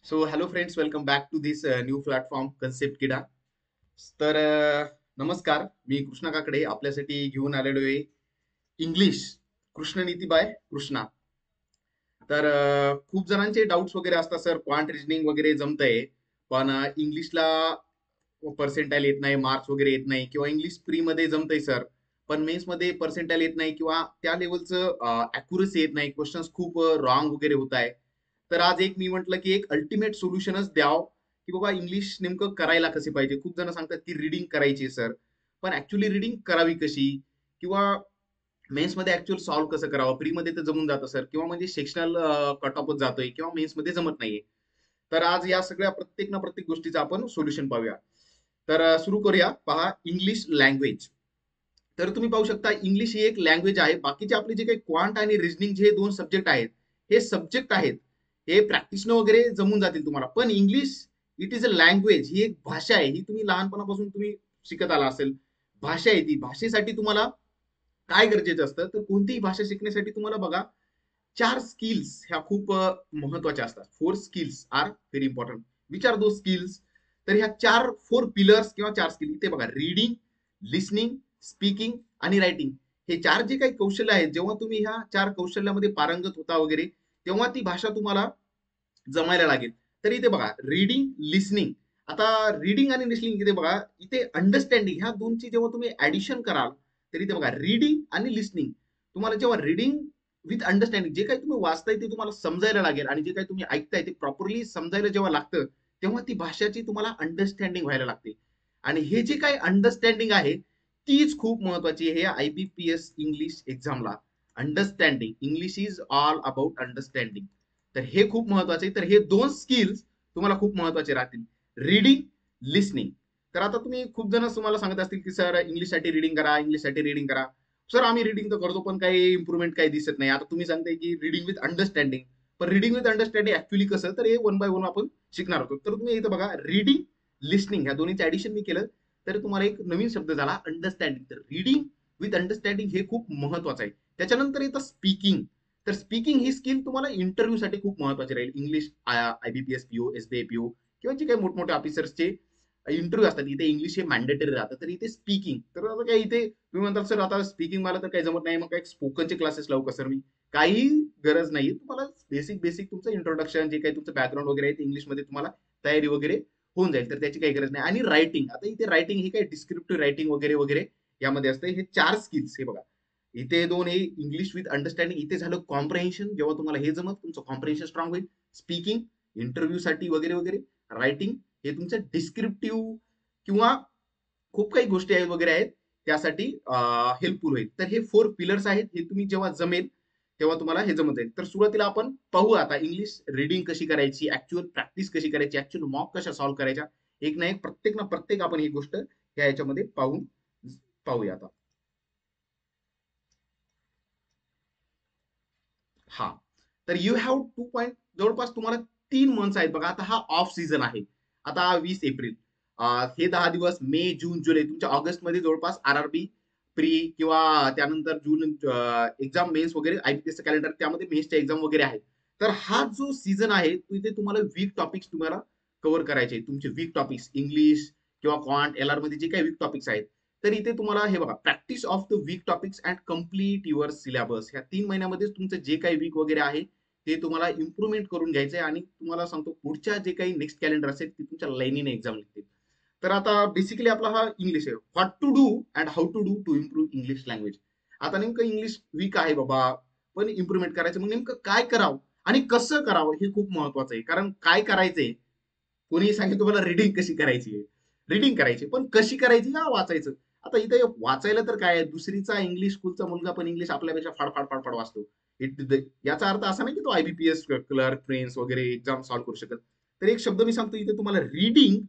So hello friends, welcome back to this new platform concept किडा. तर नमस्कार, मी कृष्णा काकडे आपल्यासाठी घेऊन आलेलो आहे इंग्लिश कृष्णनीती बाय कृष्णा. तर खूप जणांचे डाऊट्स वगैरे असतात, सर क्वांट रिजनिंग वगैरे जमतंय पण इंग्लिशला पर्सेंटाईल येत नाही, मार्क्स वगैरे येत नाही, किंवा इंग्लिश प्री मध्ये जमतंय सर पण मेन्स मध्ये पर्सेंटाईल येत नाही, किंवा त्या लेवलचं अॅक्युरसी येत नाही, क्वेश्चन्स खूप रॉंग वगैरे होत आहे. तर आज एक मी म्हटलं की एक अल्टिमेट सोल्युशनच द्याव की बाबा इंग्लिश नेमकं करायला कसे पाहिजे. खूप जण सांगतात की रिडिंग करायची सर, पण ऍक्च्युली रिडिंग करावी कशी, किंवा मेन्स मध्ये ऍक्च्युअल सॉल्व्ह कसं करावं. प्री मध्ये तर जमून जातं सर, किंवा म्हणजे सेक्शनल कट ऑफच जातोय, किंवा मेन्स मध्ये जमत नाहीये. तर आज या सगळ्या प्रत्येक ना प्रत्येक गोष्टीचं आपण सोल्युशन पाहूया. तर सुरू करूया. पहा, इंग्लिश लँग्वेज. तर तुम्ही पाहू शकता, इंग्लिश ही एक लँग्वेज आहे. बाकीचे आपले जे काही क्वांट आणि रिजनिंग जे दोन सब्जेक्ट आहेत, हे सब्जेक्ट आहेत, हे प्रॅक्टिसनं वगैरे जमून जातील तुम्हाला. पण English it is a language, ही एक भाषा आहे. ही तुम्ही लहानपणापासून तुम्ही शिकत आला असेल. भाषा आहे ती. भाषेसाठी तुम्हाला काय गरजेचं असतं, तर कोणतीही भाषा शिकण्यासाठी तुम्हाला बघा, चार स्किल्स ह्या खूप महत्वाच्या असतात. Four skills are very important. Which are those skills? तर ह्या चार फोर पिलर्स किंवा चार स्किल इथे बघा: रीडिंग, लिसनिंग, स्पीकिंग आणि रायटिंग. हे चार जे काही कौशल्य आहेत, जेव्हा तुम्ही ह्या चार कौशल्यामध्ये पारंगत होता वगैरे, तेव्हा ती भाषा तुम्हाला जमायला लागेल. तर इथे बघा, रीडिंग, लिसनिंग. आता रीडिंग आणि लिसनिंग इथे बघा, इथे अंडरस्टँडिंग ह्या दोनची जेव्हा तुम्ही ऍडिशन कराल, तर इथे बघा, रीडिंग आणि लिसनिंग. तुम्हाला जेव्हा रीडिंग विथ अंडरस्टँडिंग, जे काही तुम्ही वाचताय ते तुम्हाला समजायला लागेल, आणि जे काही तुम्ही ऐकताय ते प्रॉपरली समजायला जेव्हा लागतं, तेव्हा ती भाषाची तुम्हाला अंडरस्टँडिंग व्हायला लागते. आणि हे जे काही अंडरस्टँडिंग आहे, तीच खूप महत्वाची आहे IBPS इंग्लिश एक्झामला. Understanding, English is all about understanding. तर हे खूप महत्वाचे आहे. तर हे दोन स्किल्स तुम्हाला खूप महत्वाचे राहतील: रीडिंग, लिसनिंग. तर आता तुम्ही खूप जण तुम्हाला सांगत असतील की सर इंग्लिशसाठी रीडिंग करा, इंग्लिशसाठी रीडिंग करा. सर आम्ही रीडिंग तर करतो पण काही इम्प्रुव्हमेंट काही दिसत नाही. आता तुम्ही सांगताय की रीडिंग विथ अंडरस्टँडिंग, पण रीडिंग विथ अंडरस्टँडिंग ऍक्च्युली कसं, तर हे वन बाय वन आपण शिकणार होतो. तर तुम्ही इथं बघा, रीडिंग, लिसनिंग ह्या दोन्हीचं ऍडिशन मी केलं, तर तुम्हाला एक नवीन शब्द झाला अंडरस्टँडिंग. तर रीडिंग विथ अंडरस्टँडिंग हे खूप महत्वाचं आहे. त्याच्यानंतर येतं स्पीकिंग. तर स्पीकिंग ही स्किल तुम्हाला इंटरव्ह्यू साठी खूप महत्वाची राहील. English IBPS PO, SBI PO, किंवा जे काही मोठमोठे ऑफिसर्सचे इंटरव्ह्यू असतात, इथे इंग्लिश हे मॅन्डेटरी राहतं. तर इथे स्पीकिंग, तर आता काय इथे तुम्ही म्हणतात सर आता स्पीकिंग मला तर काही जमत नाही, मग काय स्पोकनचे क्लासेस लावू का सर मी? काही गरज नाही. तुम्हाला बेसिक बेसिक तुमचं इंट्रोडक्शन, जे काही तुमचं बॅकग्राऊंड वगैरे आहे, इंग्लिशमध्ये तुम्हाला तयारी वगैरे होऊन जाईल. तर त्याची काही गरज नाही. आणि रायटिंग, आता इथे रायटिंग ही काही डिस्क्रिप्टिव्ह रायटिंग वगैरे वगैरे यामध्ये असते. हे चार स्किल्स हे बघा, इथे दोन, हे इंग्लिश विथ अंडरस्टँडिंग. इथे झालं कॉम्प्रेन्शन. जेव्हा तुम्हाला हे जमत, तुमचं कॉम्प्रेन्शन स्ट्रॉंग होईल. स्पीकिंग इंटरव्ह्यू साठी वगैरे वगैरे. रायटिंग हे तुमचं डिस्क्रिप्टिव्ह किंवा खूप काही गोष्टी आहेत वगैरे आहेत, त्यासाठी हेल्पफुल होईल. तर हे फोर पिलर्स आहेत. हे तुम्ही जेव्हा जमेल तेव्हा तुम्हाला हे जमत जाईल. तर सुरुवातीला आपण पाहू आता इंग्लिश रीडिंग कशी करायची, ऍक्च्युअल प्रॅक्टिस कशी करायची, ऍक्च्युअल मॉक कशा सॉल्व्ह करायच्या. एक ना एक, प्रत्येक ना प्रत्येक आपण ही गोष्ट या याच्यामध्ये पाहूया आता. हा, तर यू हॅव 2 पॉईंट, जवळपास तुम्हाला 3 मंथ्स आहेत बघा. आता हा ऑफ सीझन आहे. आता 20 एप्रिल, हे 10 दिवस, मे, जून, जुलै, तुमच्या ऑगस्टमध्ये जवळपास RRB प्री, किंवा त्यानंतर जून एक्झाम मेन्स वगैरे, IBPS कॅलेंडर त्यामध्ये मेन्सच्या एक्झाम वगैरे आहेत. तर हा जो सीझन आहे, तिथे तुम्हाला वीक टॉपिक्स तुम्हाला कव्हर करायचे. तुमचे वीक टॉपिक्स इंग्लिश किंवा क्वांट LR मध्ये जे काही वीक टॉपिक्स आहेत, तर इथे तुम्हाला हे बघा, practice of the weak topics and complete your syllabus. ह्या 3 महिन्यामध्ये तुमचं जे काही वीक वगैरे आहे, ते तुम्हाला इम्प्रुव्हमेंट करून घ्यायचंय. आणि तुम्हाला सांगतो, पुढच्या जे काही नेक्स्ट कॅलेंडर असेल ते तुमच्या लाईनीने एक्झाम निघतील. तर आता बेसिकली आपला हा इंग्लिश आहे. What to do and how to do to improve English language. आता नेमकं इंग्लिश वीक आहे बाबा, पण इम्प्रुव्हमेंट करायचं, मग नेमकं काय करावं आणि कसं करावं हे खूप महत्वाचं आहे. कारण काय करायचंय, कोणी सांगितलं तुम्हाला रीडिंग कशी करायची आहे, रीडिंग करायची, पण कशी करायची का वाचायचं. आता इथे वाचायला तर काय आहे, दुसरीचा इंग्लिश स्कूलचा मुलगा पण इंग्लिश आपल्यापेक्षा फाडफाड फाडफाड वाचतो. याचा अर्थ असा नाही की तो IBPS क्लर्क, प्रिन्स वगैरे एक्झाम सॉल्व्ह करू शकत. तर एक शब्द मी सांगतो इथे तुम्हाला: रीडिंग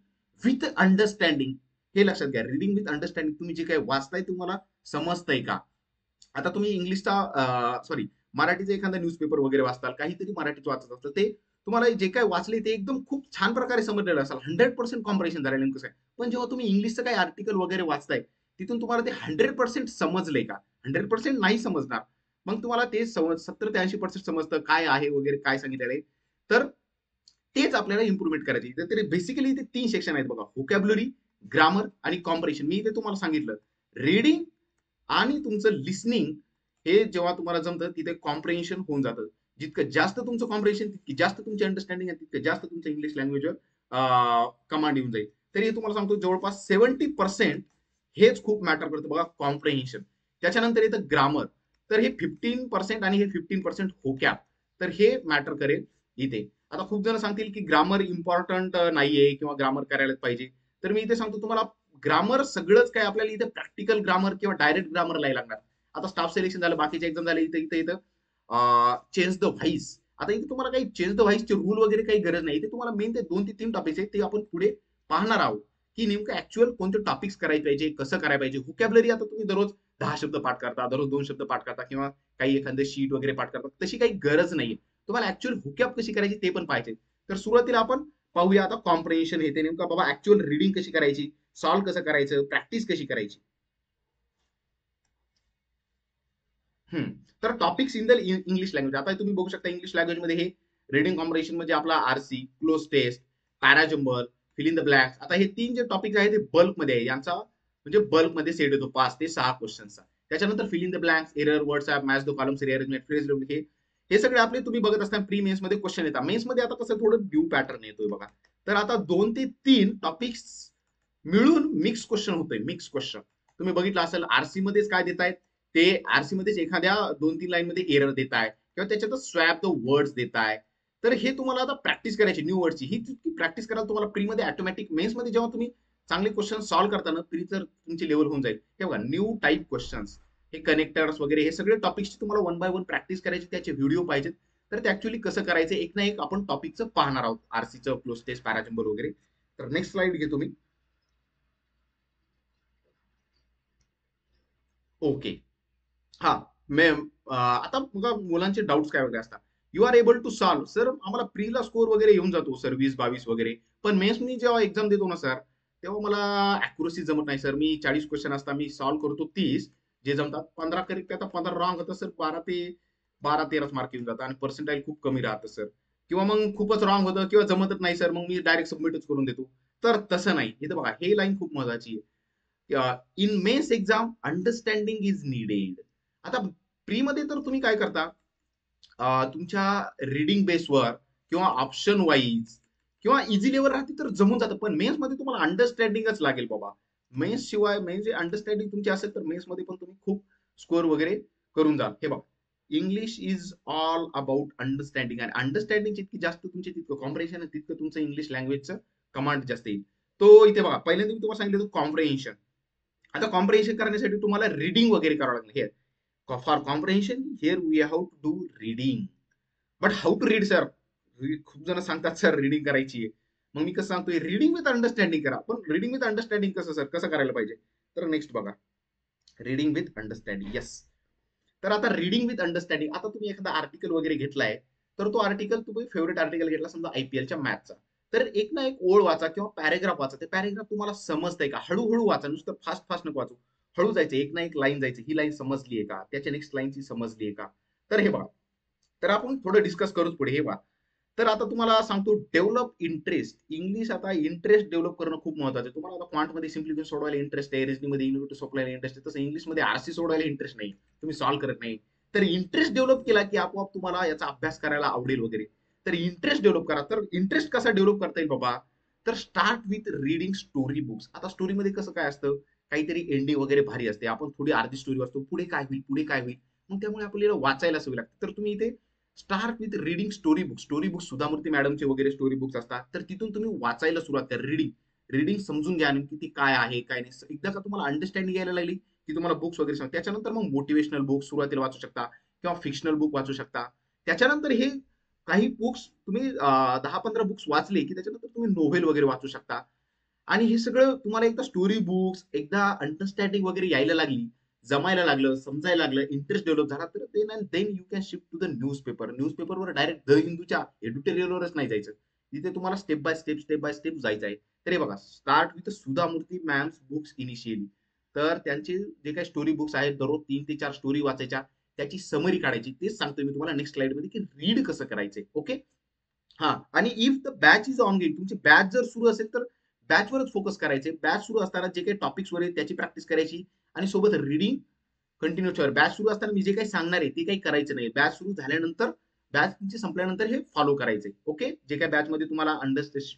विथ अंडरस्टँडिंग. हे लक्षात घ्या, रीडिंग विथ अंडरस्टँडिंग. तुम्ही जे काही वाचताय तुम्हाला समजतंय का. आता तुम्ही इंग्लिशचा, सॉरी, मराठीचा एखादा न्यूजपेपर वगैरे वाचताल, काहीतरी मराठीच वाचत असतं, ते तुम्हाला जे काही वाचले ते एकदम खूप छान प्रकारे समजलेलं असेल, 100% कॉम्प्रेशन झालेलं नेमकं काय. पण जेव्हा तुम्ही इंग्लिशचं काही आर्टिकल वगैरे वाचताय, तिथून तुम्हाला ते 100% समजलंय का? 100% नाही समजणार. मग तुम्हाला ते 70 ते 80% समजतं काय आहे वगैरे, काय सांगितलेलं आहे. तर तेच आपल्याला इम्प्रुव्हमेंट करायचे. तर बेसिकली इथे 3 सेक्शन आहेत बघा. व्होकॅब्युलरी, ग्रामर आणि कॉम्प्रिहेन्शन. मी इथे तुम्हाला सांगितलं रीडिंग आणि तुमचं लिसनिंग हे जेव्हा तुम्हाला जमतं तिथे कॉम्प्रिहेन्शन होऊन जातं. जितकं जास्त तुमचं कॉम्प्रिहेन्शन तितकी जास्त तुमची अंडरस्टँडिंग आहे, तितकं जास्त तुमचं इंग्लिश लँग्वेजवर कमांड येऊन जाईल. तरी तुम्हाला सांगतो जवळपास 70% हेच खूप मॅटर करतं बघा, कॉम्प्रिहेन्शन. त्याच्यानंतर येतं ग्रामर. तर हे 15% आणि हे 15% होकॅप. तर हे मॅटर करेल इथे. आता खूप जण सांगतील की ग्रामर इम्पॉर्टंट नाहीये किंवा ग्रामर करायलाच पाहिजे. तर मी इथे सांगतो तुम्हाला ग्रामर सगळंच काय आपल्याला इथे प्रॅक्टिकल ग्रामर किंवा डायरेक्ट ग्रामर नाही लागणार. आता स्टाफ सिलेक्शन झालं, बाकीचे एक्झाम झाले, इथे इथे इथं चेंज द व्हाईस. आता इथे तुम्हाला काही चेंज द व्हाईसचे रूल वगैरे काही गरज नाही. इथे तुम्हाला मेन ते 2 ते 3 टॉपिक्स आहेत ते आपण पुढे पाहणार आहोत की नेमकं ऍक्च्युअल कोणते टॉपिक्स करायला पाहिजे, कसं करायला पाहिजे. व्होकॅब्युलरी आता तुम्ही दररोज 10 शब्द पाठ करता, दररोज 2 शब्द पाठ करता किंवा काही एखादं शीट वगैरे पाठ करता, तशी काही गरज नाहीये. तुम्हाला ऍक्च्युअल व्होकॅब कशी करायची ते पण पाहिजे. तर सुरुवातीला आपण पाहूया आता कॉम्प्रिहेन्शन हे ते नेमकं बाबा ऍक्च्युअल रीडिंग कशी करायची, सॉल्व्ह कसं करायचं, प्रॅक्टिस कशी करायची. तर topics in the English language. आता तुम्ही बघू शकता इंग्लिश लँग्वेज मध्ये हे रीडिंग कॉम्प्रिहेन्शन म्हणजे आपला RC, cloze test, para jumble, fill in the blanks. आता हे 3 जे टॉपिक आहेत ते बल्क मध्ये आहे. यांचा म्हणजे बल्क मध्ये सेट येतो 5 ते 6 क्वेश्चनचा. त्याच्यानंतर fill in the blanks, error, words app, match the columns, rearrangement, phrase हे हे सगळे आपले तुम्ही बघत असताना प्री मेन्स मध्ये क्वेश्चन येतात. मेन्स मध्ये आता कसं थोडं न्यू पॅटर्न येतोय बघा. तर आता 2 ते 3 टॉपिक्स मिळून मिक्स क्वेश्चन होतोय, मिक्स क्वेश्चन. तुम्ही बघितलं असेल आरसी मध्येच काय देतायत, ते आरसी मध्येच एखाद्या 2-3 लाईन मध्ये एरर देताय किंवा त्याच्यातच स्वॅप द वर्ड्स देताय. तर हे तुम्हाला आता प्रॅक्टिस करायची न्यू वर्डची. ही जितकी प्रॅक्टिस कराल तुम्हाला प्री मध्ये ऑटोमॅटिक, मेन्स मध्ये जेव्हा तुम्ही चांगले क्वेश्चन सॉल्व्ह करताना प्री तर तुमची लेवल होऊन जाईल. हे बघा न्यू टाईप क्वेश्चन्स, हे कनेक्टर्स वगैरे हे सगळे टॉपिक्सची तुम्हाला वन बाय वन प्रॅक्टिस करायची, त्याचे व्हिडिओ पाहिजेत. तर ते ऍक्च्युअली कसं करायचं एक ना एक आपण टॉपिकचं पाहणार आहोत, आरसीचं, क्लोज टेस्ट, पॅराजंबल वगैरे. तर नेक्स्ट स्लाइड घेतो मी. ओके. हा. मॅम, आता बघा मुलांचे डाऊट्स काय वगैरे असतात. You are able to solve sir, आम्हाला प्रीला स्कोर वगैरे येऊन जातो सर 20-22 वगैरे. पण मेन्स मी जेव्हा एक्झाम देतो ना सर, तेव्हा मला अॅक्युरसी जमत नाही सर. मी 40 क्वेश्चन असतात, मी सॉल्व्ह करतो 30 जे जमतात. 15 करेक्ट, आता 15 रॉंग होतं सर. 12-13 मार्क येऊन जातात आणि पर्सेंटाईल खूप कमी राहतं सर. किंवा मग खूपच रॉंग होतं किंवा जमतच नाही सर, मग मी डायरेक्ट सबमिटच करून देतो. तर तसं नाही. इथं बघा हे लाईन खूप महत्वाची आहे. In mains exam understanding is needed. आता प्री मध्ये तर तुम्ही काय करता, तुमच्या रिडिंग बेसवर किंवा ऑप्शन वाईज किंवा इझी लेवल राहते तर जमून जातं. पण मेन्स मध्ये तुम्हाला अंडरस्टँडिंगच लागेल बाबा. मेन्स शिवाय मेन्स अंडरस्टँडिंग तुमची असेल तर मेन्स मध्ये पण तुम्ही खूप स्कोअर वगैरे करून जाल. हे बघा, English is all about understanding, आणि अंडरस्टँडिंग जितकी जास्त तुमची तितकं कॉम्प्रिहेन्शन तितकं तुमचं इंग्लिश लँग्वेजचं कमांड जास्त येईल. तो इथे बघा, पहिल्यांदा मी तुम्हाला सांगितलं कॉम्प्रिहेन्शन. आता कॉम्प्रिहेन्शन करण्यासाठी तुम्हाला रिडिंग वगैरे करावं लागेल. हे for comprehension here we have to do reading. But how to read sir, खूप जण सांगतात सर रिडिंग करायची आहे. मग मी कसं सांगतोय, रिडिंग विथ अंडरस्टँडिंग करा. पण रिडिंग विथ अंडरस्टँडिंग कसं सर, कसं करायला पाहिजे. तर नेक्स्ट बघा, रिडिंग विथ अंडरस्टँडिंग. येस. तर आता रिडिंग विथ अंडरस्टँडिंग, आता तुम्ही एखादा आर्टिकल वगैरे घेतलाय, तर तो आर्टिकल तुम्ही फेवरेट आर्टिकल घेतला समजा आयपीएलच्या मॅचचा, तर एक ना एक ओळ वाचा किंवा पॅरेग्राफ वाचा. ते पॅरेग्राफ तुम्हाला समजतंय का, हळूहळू वाचा, नुसतं फास्ट फास्ट नको वाचू. हळू जायचं, एक ना एक लाईन जायचं, ही लाईन समजलीये का, त्याच्या नेक्स्ट लाईनची समजलीये का. तर हे बघा, तर आपण थोडं डिस्कस करूच पुढे. हे बघा, तर आता तुम्हाला सांगतो डेव्हलप इंटरेस्ट. इंग्लिश आता इंटरेस्ट डेव्हलप करणं खूप महत्वाचं आहे. तुम्हाला आता क्वांटमध्ये सिम्प्लिफिकेशन सोडवायला इंटरेस्ट आहे, रिजनिंगमध्ये युनिट सोडवायला इंटरेस्ट आहे, तसं इंग्लिशमध्ये आरसी सोडवायला इंटरेस्ट नाही, तुम्ही सॉल्व्ह करत नाही. तर इंटरेस्ट डेव्हलप केला की आपोआप तुम्हाला याचा अभ्यास करायला आवडेल वगैरे. तर इंटरेस्ट डेव्हलप करा. तर इंटरेस्ट कसा डेव्हलप करता येईल बाबा, तर start with reading story books. आता स्टोरीमध्ये कसं काय असतं, काहीतरी एंडिंग वगैरे भारी असते, आपण थोडी अर्धी स्टोरी वाचतो, पुढे काय होईल पुढे काय होईल, मग त्यामुळे आपल्याला वाचायला सवय लागते. तर तुम्ही इथे start with reading story books. Story books Sudha Murthy मॅडमचे वगैरे स्टोरी बुक्स असतात, तर तिथून तुम्ही वाचायला सुरुवात करा. रीडिंग रीडिंग समजून घ्या नेमकी ती काय आहे काय नाही. एकदा का तुम्हाला अंडरस्टँडिंग यायला लागली की तुम्हाला बुक्स वगैरे सांग. त्याच्यानंतर मग मोटिवेशनल बुक्स सुरुवातीला वाचू शकता किंवा फिक्शनल बुक वाचू शकता. त्याच्यानंतर हे काही बुक्स तुम्ही 10-15 बुक्स वाचले की त्याच्यानंतर तुम्ही नोव्हेल वगैरे वाचू शकता. आणि हे सगळं तुम्हाला एकदा स्टोरी बुक्स, एकदा अंडरस्टँडिंग वगैरे यायला लागली, जमायला लागलं, समजायला लागलं, इंटरेस्ट डेव्हलप झाला, तर then and then you can shift to the newspaper. न्यूजपेपरवर डायरेक्ट द हिंदूच्या एडिटोरियलवरच नाही जायचं. तिथे तुम्हाला स्टेप बाय स्टेप जायचं आहे. तर हे बघा, start with Sudha Murthy मॅम्स books initially. तर त्यांचे जे काही स्टोरी बुक्स आहेत, दररोज 3 ते 4 स्टोरी वाचायच्या, त्याची समरी काढायची. तेच सांगतोय मी तुम्हाला नेक्स्ट स्लाइड मध्ये की रीड कसं करायचंय. ओके. हा, आणि if the batch is on gate, तुमची बॅच जर सुरू असेल तर बॅचवरच फोकस करायचे. बॅच सुरू असताना जे काही टॉपिक्स वर त्याची प्रॅक्टिस करायची आणि सोबत रीडिंग कंटिन्यू ठेवा. बॅच सुरू असताना मी जे काही सांगणार आहे ते काही करायचं नाही. बॅच सुरू झाल्यानंतर, बॅच तुमची संपल्यानंतर हे फॉलो करायचे. ओके, जे काही बॅच मध्ये तुम्हाला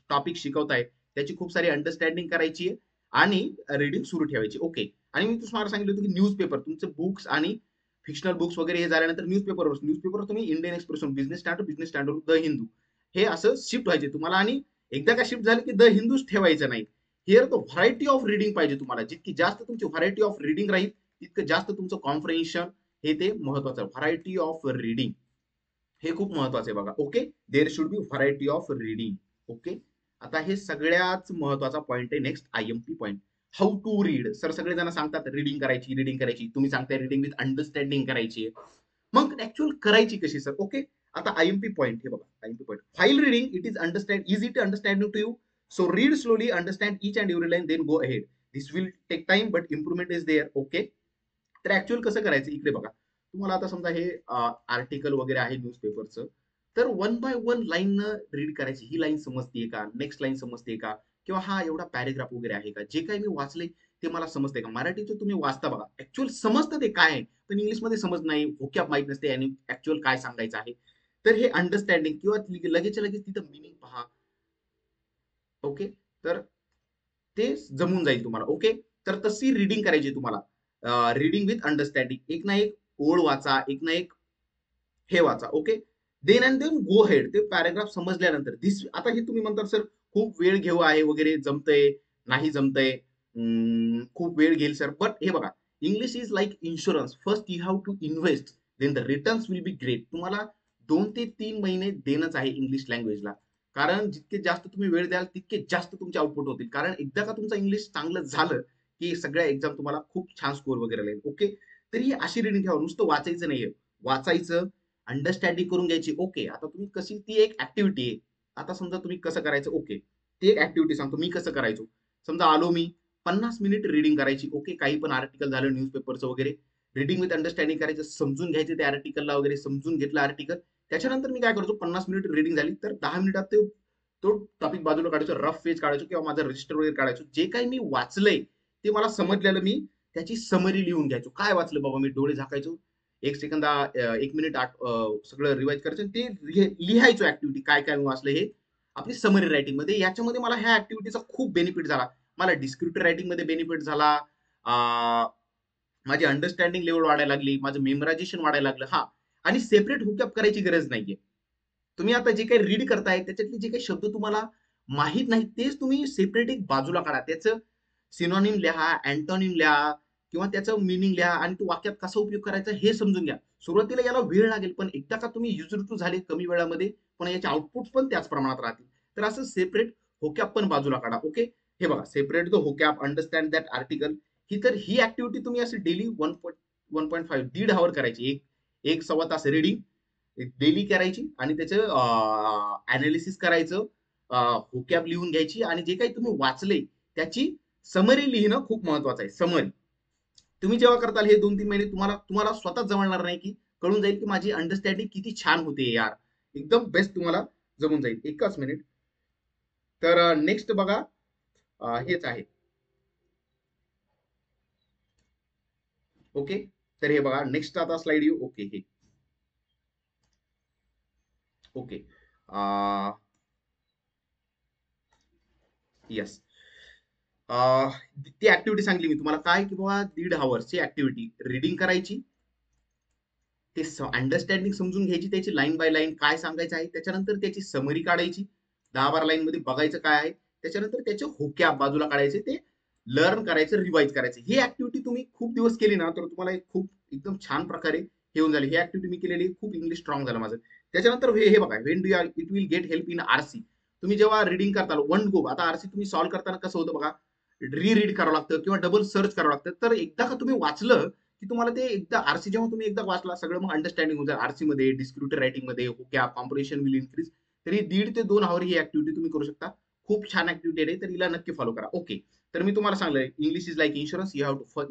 टॉपिक शिकवताय त्याची खूप सारी अंडरस्टँडिंग करायची आहे आणि रीडिंग सुरू ठेवायची. ओके, आणि मी तुम्हाला सांगितलं होतं की न्यूजपेपर तुमचे बुक्स आणि फिक्शनल बुक्स वगैरे हे झाल्यानंतर न्यूजपेपर तुम्ही Indian express, business standard, the Hindu, हे असं शिफ्ट व्हायचे तुम्हाला. आणि एकदा का शिफ्ट झाले की द हिंदूच ठेवायचं नाही. हिअर तो व्हरायटी ऑफ रिडिंग पाहिजे तुम्हाला. जितकी जास्त तुमची व्हरायटी ऑफ रिडिंग राहील तितकं जास्त तुमचं कॉन्फरन्शन हे ते महत्वाचं. व्हरायटी ऑफ रिडिंग हे खूप महत्वाचं आहे बघा. Okay, there should be variety of reading. Okay, आता हे सगळ्यात महत्वाचा पॉईंट आहे next, IMP point. How to read. Sir सगळेजण सांगतात रिडिंग करायची, तुम्ही सांगताय रिडिंग विथ अंडरस्टँडिंग करायची. मग ऍक्च्युअल करायची कशी सर? ओके, आता आयएमपी पॉईंट हे बघा. IMP point, file reading it is understand easy to understanding to you. So read slowly, understand each and every line, then go ahead. This will take time but improvement is there. Okay, तर actual कसं करायचं इकडे बघा. तुम्हाला आता समजा हे article वगैरे आहे न्यूजपेपरचं, तर one by one line read करायची. ही लाईन समजतीये का, नेक्स्ट लाईन समजते का, किंवा हा एवढा पॅरेग्राफ वगैरे आहे का, जे काही मी वाचले ते मला समजते का. मराठीचं तुम्ही वाचता बघा, ऍक्च्युअल समजतं ते काय आहे, पण इंग्लिशमध्ये समज नाही, व्होकॅब माहित नसते आणि ऍक्च्युअल काय सांगायचं आहे. तर हे अंडरस्टँडिंग किंवा लगेच लगेच तिथं मिनिंग पहा. ओके, तर ते जमून जाईल तुम्हाला. ओके, तर तशी रीडिंग करायची तुम्हाला. रीडिंग विथ अंडरस्टँडिंग, एक ना एक ओळ वाचा, एक ना एक हे वाचा. Okay, then and then go ahead. ते पॅराग्राफ समजल्यानंतर दिस, आता हे तुम्ही म्हणतात सर खूप वेळ घेऊ आहे वगैरे, जमतंय नाही जमतंय, खूप वेळ घेईल सर. बट हे बघा, English is like insurance. First you have to invest, then the returns will be great. तुम्हाला 2 ते 3 महिने देणंच आहे इंग्लिश लँग्वेजला. कारण जितके जास्त तुम्ही वेळ द्याल तितके जास्त तुमचे आउटपुट होतील. कारण एकदा का तुमचं इंग्लिश चांगलं झालं की सगळ्या एक्झाम तुम्हाला खूप छान स्कोर वगैरे लागेल. ओके, तरी ही अशी रिडिंग ठेवा, नुसतं वाचायचं नाहीये. वाचायचं, अंडरस्टँडिंग करून घ्यायची. ओके, आता तुम्ही कशी, ती एक ऍक्टिव्हिटी आहे. आता समजा तुम्ही कसं करायचं. ओके, ती एक ऍक्टिव्हिटी सांगतो मी कसं करायचो. समजा आलो मी, 50 मिनिट रिडिंग करायची. ओके, काही पण आर्टिकल झालं न्यूजपेपरचं वगैरे, रिडिंग विथ अंडरस्टँडिंग करायचं, समजून घ्यायचे त्या आर्टिकलला वगैरे, समजून घेतलं आर्टिकल. त्याच्यानंतर मी काय करायचो, 50 मिनिट रिडिंग झाली तर 10 मिनिटात तो टॉपिक बाजूला काढायचो, रफ पेज काढायचो किंवा माझं रजिस्टर वगैरे काढायचो. जे काही मी वाचलंय ते मला समजलेलं, मी त्याची समरी लिहून घ्यायचो. काय वाचलं बाबा, मी डोळे झाकायचो, 1 सेकंदा, 1 मिनिट सगळं रिवाइज करायचं आणि ते लिहायचो ऍक्टिव्हिटी, काय काय वाचलं हे आपली समरी रायटिंग मध्ये. याच्यामध्ये मला ह्या ऍक्टिव्हिटीचा खूप बेनिफिट झाला. मला डिस्क्रिप्टिव्ह रायटिंग मध्ये बेनिफिट झाला. माझी अंडरस्टँडिंग लेवल वाढायला लागली, माझं मेमरायझेशन वाढायला लागलं. हा, आणि सेपरेट हुकअप करायची गरज नाहीये. तुम्ही आता जे काही रीड करताय त्याच्यातले जे काही शब्द तुम्हाला माहित नाही तेच तुम्ही सेपरेट एक बाजूला काढा. त्याचं सिनॉनिम लिहा, अँटोनिम लिहा किंवा त्याचं मिनिंग लिहा आणि तो वाक्यात कसा उपयोग करायचा हे समजून घ्या. सुरुवातीला याला वेळ लागेल, पण एकदा का तुम्ही युजर टू झाले कमी वेळामध्ये, पण याचे आउटपुट पण त्याच प्रमाणात राहतील. तर असं सेपरेट होकॅप पण बाजूला काढा. ओके, हे बघा, separate the होकॅप, understand that article. He activity तुम्ही अशी डेली 1.5 1.5 करायची. एक सव्वा तास रिडिंग डेली करायची आणि त्याचं अनालिसिस करायचं, होकॅब लिहून घ्यायची आणि जे काही तुम्ही वाचले त्याची समरी लिहिणं खूप महत्वाचं आहे. समरी तुम्ही जेव्हा करताल हे 2-3 महिने, तुम्हाला तुम्हाला स्वतःच जमणार नाही की कळून जाईल की माझी अंडरस्टँडिंग किती छान होते यार. एकदम बेस्ट तुम्हाला जमून जाईल. एकच मिनिट. तर नेक्स्ट बघा, हेच आहे. ओके, तर हे बघा नेक्स्ट आता स्लाइड येऊ. ओके, हे ओके, येस. ती ऍक्टिव्हिटी सांगली मी तुम्हाला, काय की बाबा 1.5 आवर्सची ऍक्टिव्हिटी रिडिंग करायची, ते अंडरस्टँडिंग समजून घ्यायची, त्याची लाईन बाय लाईन काय सांगायचं आहे, त्याच्यानंतर त्याची समरी काढायची, 10-12 लाईन मध्ये बघायचं काय आहे, त्याच्यानंतर त्याचे होक्या बाजूला काढायचे, ते लर्न करायचं, रिवाइज करायचं. ही ऍक्टिव्हिटी तुम्ही खूप दिवस केली ना तर तुम्हाला एक खूप एकदम छान प्रकारे हे होऊन झाले. ही ऍक्टिव्हिटी मी केलेली, खूप इंग्लिश स्ट्रॉंग झालं माझं. त्याच्यानंतर हे हे बघा, Wien do it will get help in RC. तुम्ही जेव्हा रिडिंग करता वन गो, आता आरसी तुम्ही सॉल्व्ह करताना कसं होतं बघा, रीड करावं लागतं किंवा डबल सर्च करावं लागतं. तर एकदा का तुम्ही वाचलं की तुम्हाला ते एकदा आरसी जेव्हा तुम्ही एकदा वाचला सगळं, मग अंडरस्टँडिंग होतं आरसी मध्ये, डिस्क्रिप्टिव्ह रायटिंग मध्ये, होक्या कॉम्प्रिहेन्शन विल इन्क्रीज. तरी 1.5 ते 2 आवर ही ऍक्टिव्हिटी तुम्ही करू शकता. खूप छान ऍक्टिव्हिटी आहे, तर हिला नक्की फॉलो करा. ओके, तर मी तुम्हाला सांगलं English is like insurance, you have to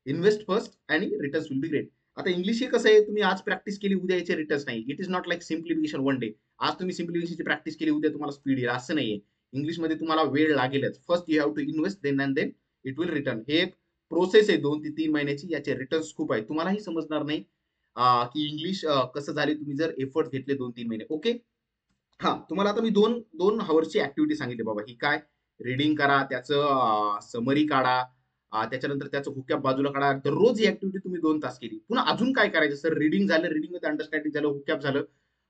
invest first आणि रिटर्न्स विल बी ग्रेट. आता इंग्लिश हे कसं आहे, तुम्ही आज प्रॅक्टिस केली उद्या याचे रिटर्न्स नाही. It is not like simplification one day. आज तुम्ही सिम्प्लिफिकेशनची प्रॅक्टिस केली, उद्या तुम्हाला स्पीड येईल असं नाहीये. इंग्लिशमध्ये तुम्हाला वेळ लागेलच. First you have to invest then and then it will return. हे एक प्रोसेस आहे 2 ते 3 महिन्याची. याचे रिटर्न्स खूप आहेत. तुम्हालाही समजणार नाही की इंग्लिश कसं झाले तुम्ही जर एफर्ट घेतले 2-3 महिने. ओके. हा, तुम्हाला आता मी दोन दोन हवर्सची ऍक्टिव्हिटी सांगितली बाबा. ही काय, रिडिंग करा, त्याचं समरी काढा, त्याच्यानंतर त्याचं हुकॅप बाजूला काढा. दररोज ही ऍक्टिव्हिटी तुम्ही 2 तास केली. पुन्हा अजून काय करायचं सर, रिडिंग झालं, रिडिंग मध्ये अंडरस्टँडिंग झालं, हुकॅप झालं,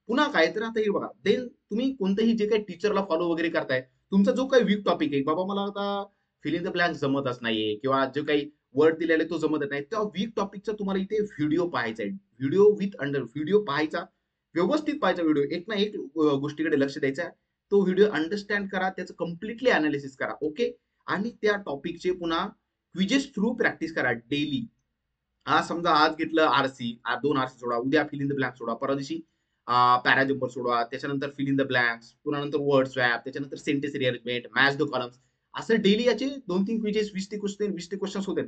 पुन्हा काय तर आता हे बघा. देन तुम्ही कोणतंही जे काही टीचरला फॉलो वगैरे करताय, तुमचा जो काही वीक टॉपिक आहे, बाबा मला आता फिल इन द ब्लँक जमतच नाहीये किंवा जो काही वर्ड दिलेला आहे तो जमत नाही, त्या वीक टॉपिकचा तुम्हाला इथे व्हिडिओ पाहायचा आहे. व्हिडिओ पाहायचा, व्यवस्थित पाहायचा व्हिडिओ, एक ना एक गोष्टीकडे लक्ष द्यायचं आहे. तो व्हिडिओ अंडरस्टँड करा, त्याचं कम्प्लिटली अनालिसिस करा. ओके. आणि त्या टॉपिकचे पुन्हा क्विजेस थ्रू प्रॅक्टिस करा डेली. आज समजा आज घेतलं आरसी, 2 आरसी सोडा, उद्या फिल इन द ब्लँक सोडा, परवा दिवशी पॅराजम्पर सोडवा, त्याच्यानंतर फिल इन द ब्लँक्स, पुन्हा नंतर वर्ड स्वॅप, त्याच्यानंतर sentence rearrangement, match the columns. असं डेली याचे 2-3 क्विजेस, 20 ते क्वेश्चन होते.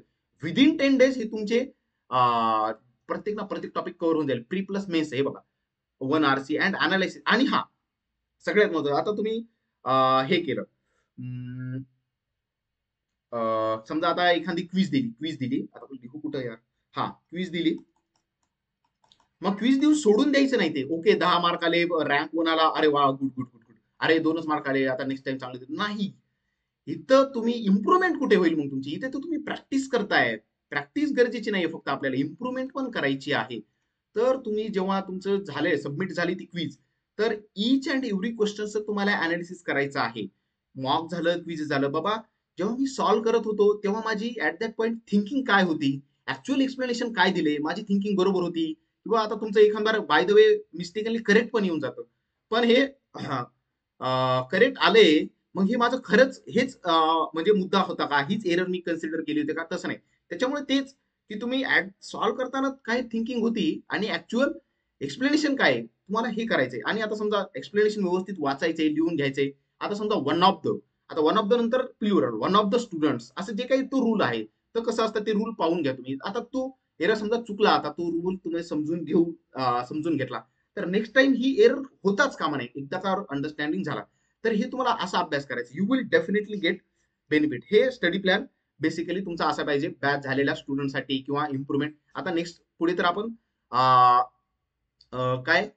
विदिन 10 डेज हे तुमचे प्रत्येक ना प्रत्येक टॉपिक कव्हर होऊन जाईल. प्री प्लस मेन्स हे बघा, 1 आरसी अँड अनालिसिस. आणि हा सगळ्यात महत्त्वाचं, आता तुम्ही हे केलं, समजा आता एखादी क्विज दिली, आता लिहू कुठं यार, हा क्विज दिली, मग क्विज देऊन सोडून द्यायचं नाही ते. ओके, 10 मार्क आले, रँक 1 आला, अरे वा, गुड गुड गुड गुड, अरे 2च मार्क आले, आता नेक्स्ट टाइम चांगले नाही. इथं तुम्ही इम्प्रुव्हमेंट कुठे होईल मग तुमची, इथे तर तुम्ही प्रॅक्टिस करताय. प्रॅक्टिस गरजेची नाहीये, फक्त आपल्याला इम्प्रुव्हमेंट पण करायची आहे. तर तुम्ही जेव्हा तुमचं झालंय, सबमिट झाली ती क्विज, तर इच अँड एव्हरी क्वेश्चनचं तुम्हाला अनालिसिस करायचं आहे. मॉक झालं, क्विज झालं, बाबा जेव्हा मी सॉल्व्ह करत होतो तेव्हा माझी ऍट दॅट पॉइंट थिंकिंग काय होती, ऍक्च्युअल एक्सप्लेनेशन काय दिले, माझी थिंकिंग बरोबर होती, किंवा आता तुमचं एखादा by the way mistakenly correct पण येऊन जातं. पण हे करेक्ट आले, मग हे माझं खरंच हेच म्हणजे मुद्दा होता का, हीच एरर मी कन्सिडर केली होती का, तसं नाही. त्याच्यामुळे तेच की तुम्ही सॉल्व्ह करताना काय थिंकिंग होती आणि ऍक्च्युअल एक्सप्लेनेशन काय आहे, तुम्हाला हे करायचंय. आणि आता समजा एक्सप्लेनेशन व्यवस्थित वाचायचंय, लिहून घ्यायचंय. आता समजा वन ऑफ द नंतर plural, one of the students, असं जे काही तो रूल आहे, तर कसं असतं ते रूल पाहून घ्या तुम्ही. आता तो एरर समजा चुकला, आता तो रूल तुम्ही समजून घेतला, तर नेक्स्ट टाइम ही एरर होताच कामा नये. एकदाचा अंडरस्टँडिंग झाला तर हे तुम्हाला असा अभ्यास करायचा. You will definitely get benefit. हे स्टडी प्लॅन बेसिकली तुमचा असा पाहिजे बॅच झालेल्या स्टुडंटसाठी किंवा इम्प्रुव्हमेंट. आता नेक्स्ट पुढे तर आपण काय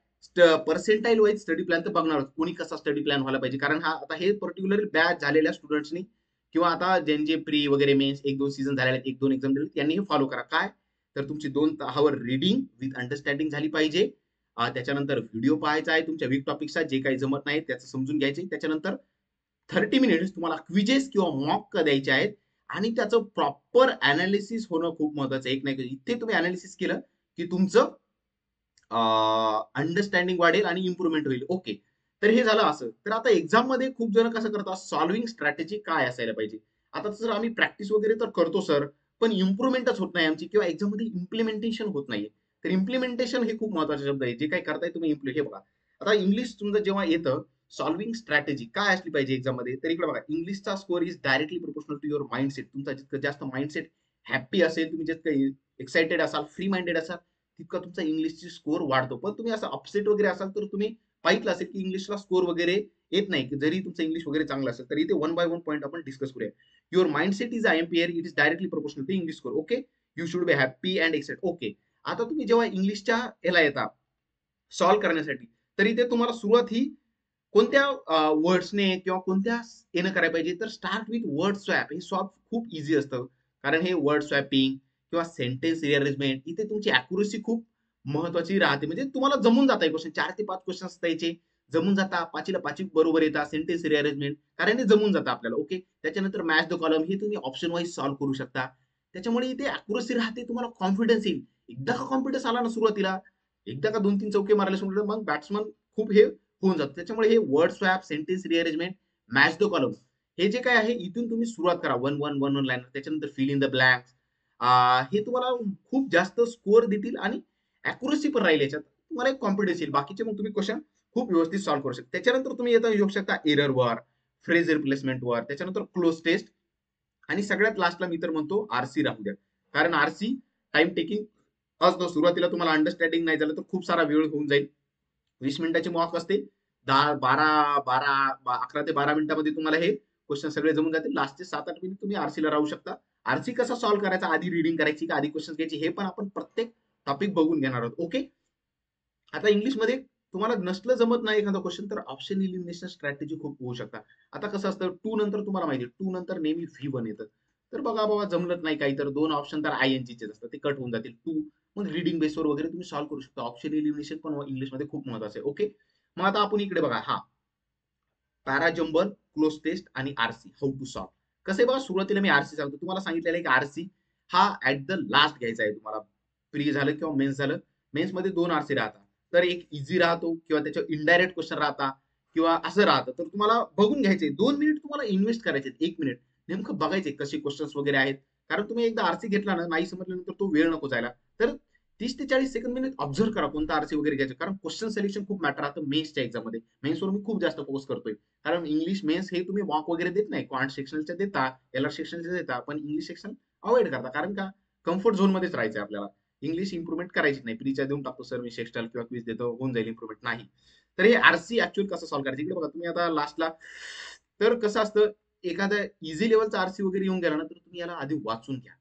पर्सेंटाईल वाईज स्टडी प्लॅन तर बघणार आहोत, कोणी कसा स्टडी प्लॅन व्हायला पाहिजे. कारण हा आता हे पर्टिक्युलर बॅच झालेल्या स्टुडंट्सनी किंवा आता ज्यांचे प्री वगैरे मेन्स 1-2 सीझन झालेले, 1-2 एक्झाम दिले, त्यांनी हे फॉलो करा. काय तर तुमची 2 आवर रीडिंग विथ अंडरस्टँडिंग झाली पाहिजे. त्याच्यानंतर व्हिडिओ पाहायचा आहे तुमच्या वीक टॉपिकचा, जे काही जमत नाही त्याचं समजून घ्यायचे. त्याच्यानंतर 30 मिनिट्स तुम्हाला क्विजेस किंवा मॉक द्यायचे आहेत आणि त्याचं प्रॉपर अनालिसिस होणं खूप महत्वाचं आहे. एक नाही, इथे तुम्ही अनालिसिस केलं की तुमचं अंडरस्टँडिंग वाढेल आणि इम्प्रुव्हमेंट होईल. ओके. तर हे झालं असं. तर आता एक्झाम मध्ये खूप जण कसं करतात, सॉल्विंग स्ट्रॅटेजी काय असायला पाहिजे. आता सर आम्ही प्रॅक्टिस वगैरे तर करतो सर, पण इम्प्रुव्हमेंटच होत नाही आमची, किंवा एक्झाम मध्ये इम्प्लिमेंटेशन होत नाहीये. तर इम्प्लिमेंटेशन हे खूप महत्वाचा शब्द आहे. जे काही करताय तुम्ही हे बघा. आता इंग्लिश तुमचं जेव्हा येतं, सॉल्विंग स्ट्रॅटेजी काय असली पाहिजे एक्झाम मध्ये, तर इकडे बघा, इंग्लिशचा score is directly proportional to your mindset. तुमचा जितकं जास्त माइंडसेट हॅप्पी असेल, तुम्ही जितकं एक्साइटेड असाल, फ्री माइंडेड असाल, तितका तुमचा इंग्लिशची स्कोर वाढतो. पण तुम्ही असं अपसेट वगैरे असाल तर तुम्ही पाहिलं असेल की इंग्लिशला स्कोर वगैरे येत नाही, की जरी तुमचं इंग्लिश वगैरे चांगलं असेल. तर इथे 1 बाय 1 पॉईंट आपण डिस्कस करूया. Your mindset is IMPR, it is directly proportional to English score. Okay. You should be happy and excite. Okay. आता तुम्ही जेव्हा इंग्लिशच्या याला येता सॉल्व्ह करण्यासाठी, तर इथे तुम्हाला सुरुवात ही कोणत्या वर्ड्सने किंवा कोणत्या येणं करायला पाहिजे, तर स्टार्ट विथ वर्ड स्वॅप. हे स्वॅप खूप इझी असतं, कारण हे वर्ड स्वॅपिंग किंवा सेंटेन्स रिअरेंजमेंट, इथे तुमची अॅक्युरसी खूप महत्वाची राहते. म्हणजे तुम्हाला जमून जाता क्वेश्चन, 4 ते 5 क्वेश्चन द्यायचे, जमून जाता, 5ला 5 बरोबर येतात. सेंटेन्स रिअरेंजमेंट कारण हे जमून जातं आपल्याला. ओके. त्याच्यानंतर मॅच द कॉलम, हे तुम्ही ऑप्शन वाईज सॉल्व्ह करू शकता. त्याच्यामुळे इथे अॅक्युरसी राहते, तुम्हाला कॉन्फिडन्स येईल. एकदा का कॉन्फिडन्स आला ना सुरुवातीला, एकदा का 2-3 चौके मारायला सुरू, मग बॅट्समन खूप हे होऊन जातं. त्याच्यामुळे हे word swap, sentence rearrangement, match the column, हे जे काय आहे इथून तुम्ही सुरुवात करा. 1-1 लाईन, त्याच्यानंतर फिल इन द ब्लँक्स. हे तुम्हाला खूप जास्त स्कोअर देतील आणि अॅक्युरसी पण राहील याच्यात. तुम्हाला एक कॉन्फिडन्स येईल. बाकीचे मग तुम्ही क्वेश्चन खूप व्यवस्थित सॉल्व्ह करू शकता. त्याच्यानंतर तुम्ही येऊ शकता एररवर, फ्रेज रिप्लेसमेंटवर, त्याच्यानंतर क्लोज टेस्ट, आणि सगळ्यात लास्टला मी तर म्हणतो आरसी राहू द्या. कारण आरसी टाइम टेकिंग असतो. सुरुवातीला तुम्हाला अंडरस्टँडिंग नाही झालं तर खूप सारा वेळ होऊन जाईल. 20 मिनिटाची मॉक असते, 11 ते 12 मिनिटामध्ये तुम्हाला हे क्वेश्चन सगळे जमून जातील. लास्टचे 7-8 मिनिट तुम्ही आरसीला राहू शकता. आरसी कसा सॉल्व्ह करायचा, आधी रिडिंग करायची का आधी क्वेश्चन घ्यायची, हे पण आपण प्रत्येक टॉपिक बघून घेणार आहोत. ओके. आता इंग्लिशमध्ये तुम्हाला नसलं जमत नाही एखादा क्वेश्चन, तर ऑप्शन इलिमिनेशन स्ट्रॅटेजी खूप होऊ शकतात. आता कसं असतं, टू नंतर तुम्हाला माहिती टू नंतर नेहमी V1 येतं. तर बघा बाबा जमलत नाही काही, तर दोन ऑप्शन तर INGचे असतात, ते कट होऊन जातील. टू मग रिडिंग बेसवर वगैरे तुम्ही सॉल्व्ह करू शकता. ऑप्शन इलिमिनेशन पण इंग्लिशमध्ये खूप महत्वाचं आहे. ओके. मग आता आपण इकडे बघा, हा पॅराजंबल, क्लोज टेस्ट आणि आरसी हाऊ टू सॉल्व. कसे बघा, सुरुवातीला मी आरसी सांगतो. तुम्हाला सांगितलेलं आहे की आरसी हा ऍट द लास्ट घ्यायचा आहे तुम्हाला. प्री झालं किंवा मेन्स झालं, मेन्स मध्ये दोन आरसी राहतात. तर एक इझी राहतो किंवा त्याच्यावर इनडायरेक्ट क्वेश्चन राहता किंवा असं राहतं. तर तुम्हाला बघून घ्यायचे, 2 मिनिट तुम्हाला इन्व्हेस्ट करायचे. 1 मिनिट नेमकं बघायचे कसे क्वेश्चन्स वगैरे आहेत. कारण तुम्ही एकदा आरसी घेतला ना, नाही समजल्यानंतर तो वेळ नको जायला. तर 30 ते 40 सेकंद मिनिट ऑब्झर्व करा कोणता आरसी वगैरे घ्यायचं. कारण क्वेश्चन सिलेक्शन खूप मॅटर राहतं मेन्सच्या एक्झाम मध्ये. मेन्सवर मी खूप जास्त फोकस करतोय. कारण इंग्लिश मेन्स हे तुम्ही वॉक वगैरे देत नाही, क्वांट सेक्शनच्या देता, एलआर सेक्शनच्या देता, पण इंग्लिश सेक्शन अवॉइड करता. कारण का, कम्फर्ट झोन मध्येच राहायचं आपल्याला. इंग्लिश इम्प्रुव्हमेंट करायची नाही. प्रीच्या देऊन टाकतो सर मी सेक्शनल किंवा क्विज देतो, होऊन जाईल इम्प्रुव्हमेंट, नाही. तर हे आरसी ऍक्च्युअल कसं सॉल्व्ह करायचं इकडे बघा. तुम्ही आता लास्टला, तर कसं असतं, एखाद्या इझी लेवलचा आरसी वगैरे येऊन गेला ना, तर तुम्ही याला आधी वाचून घ्या.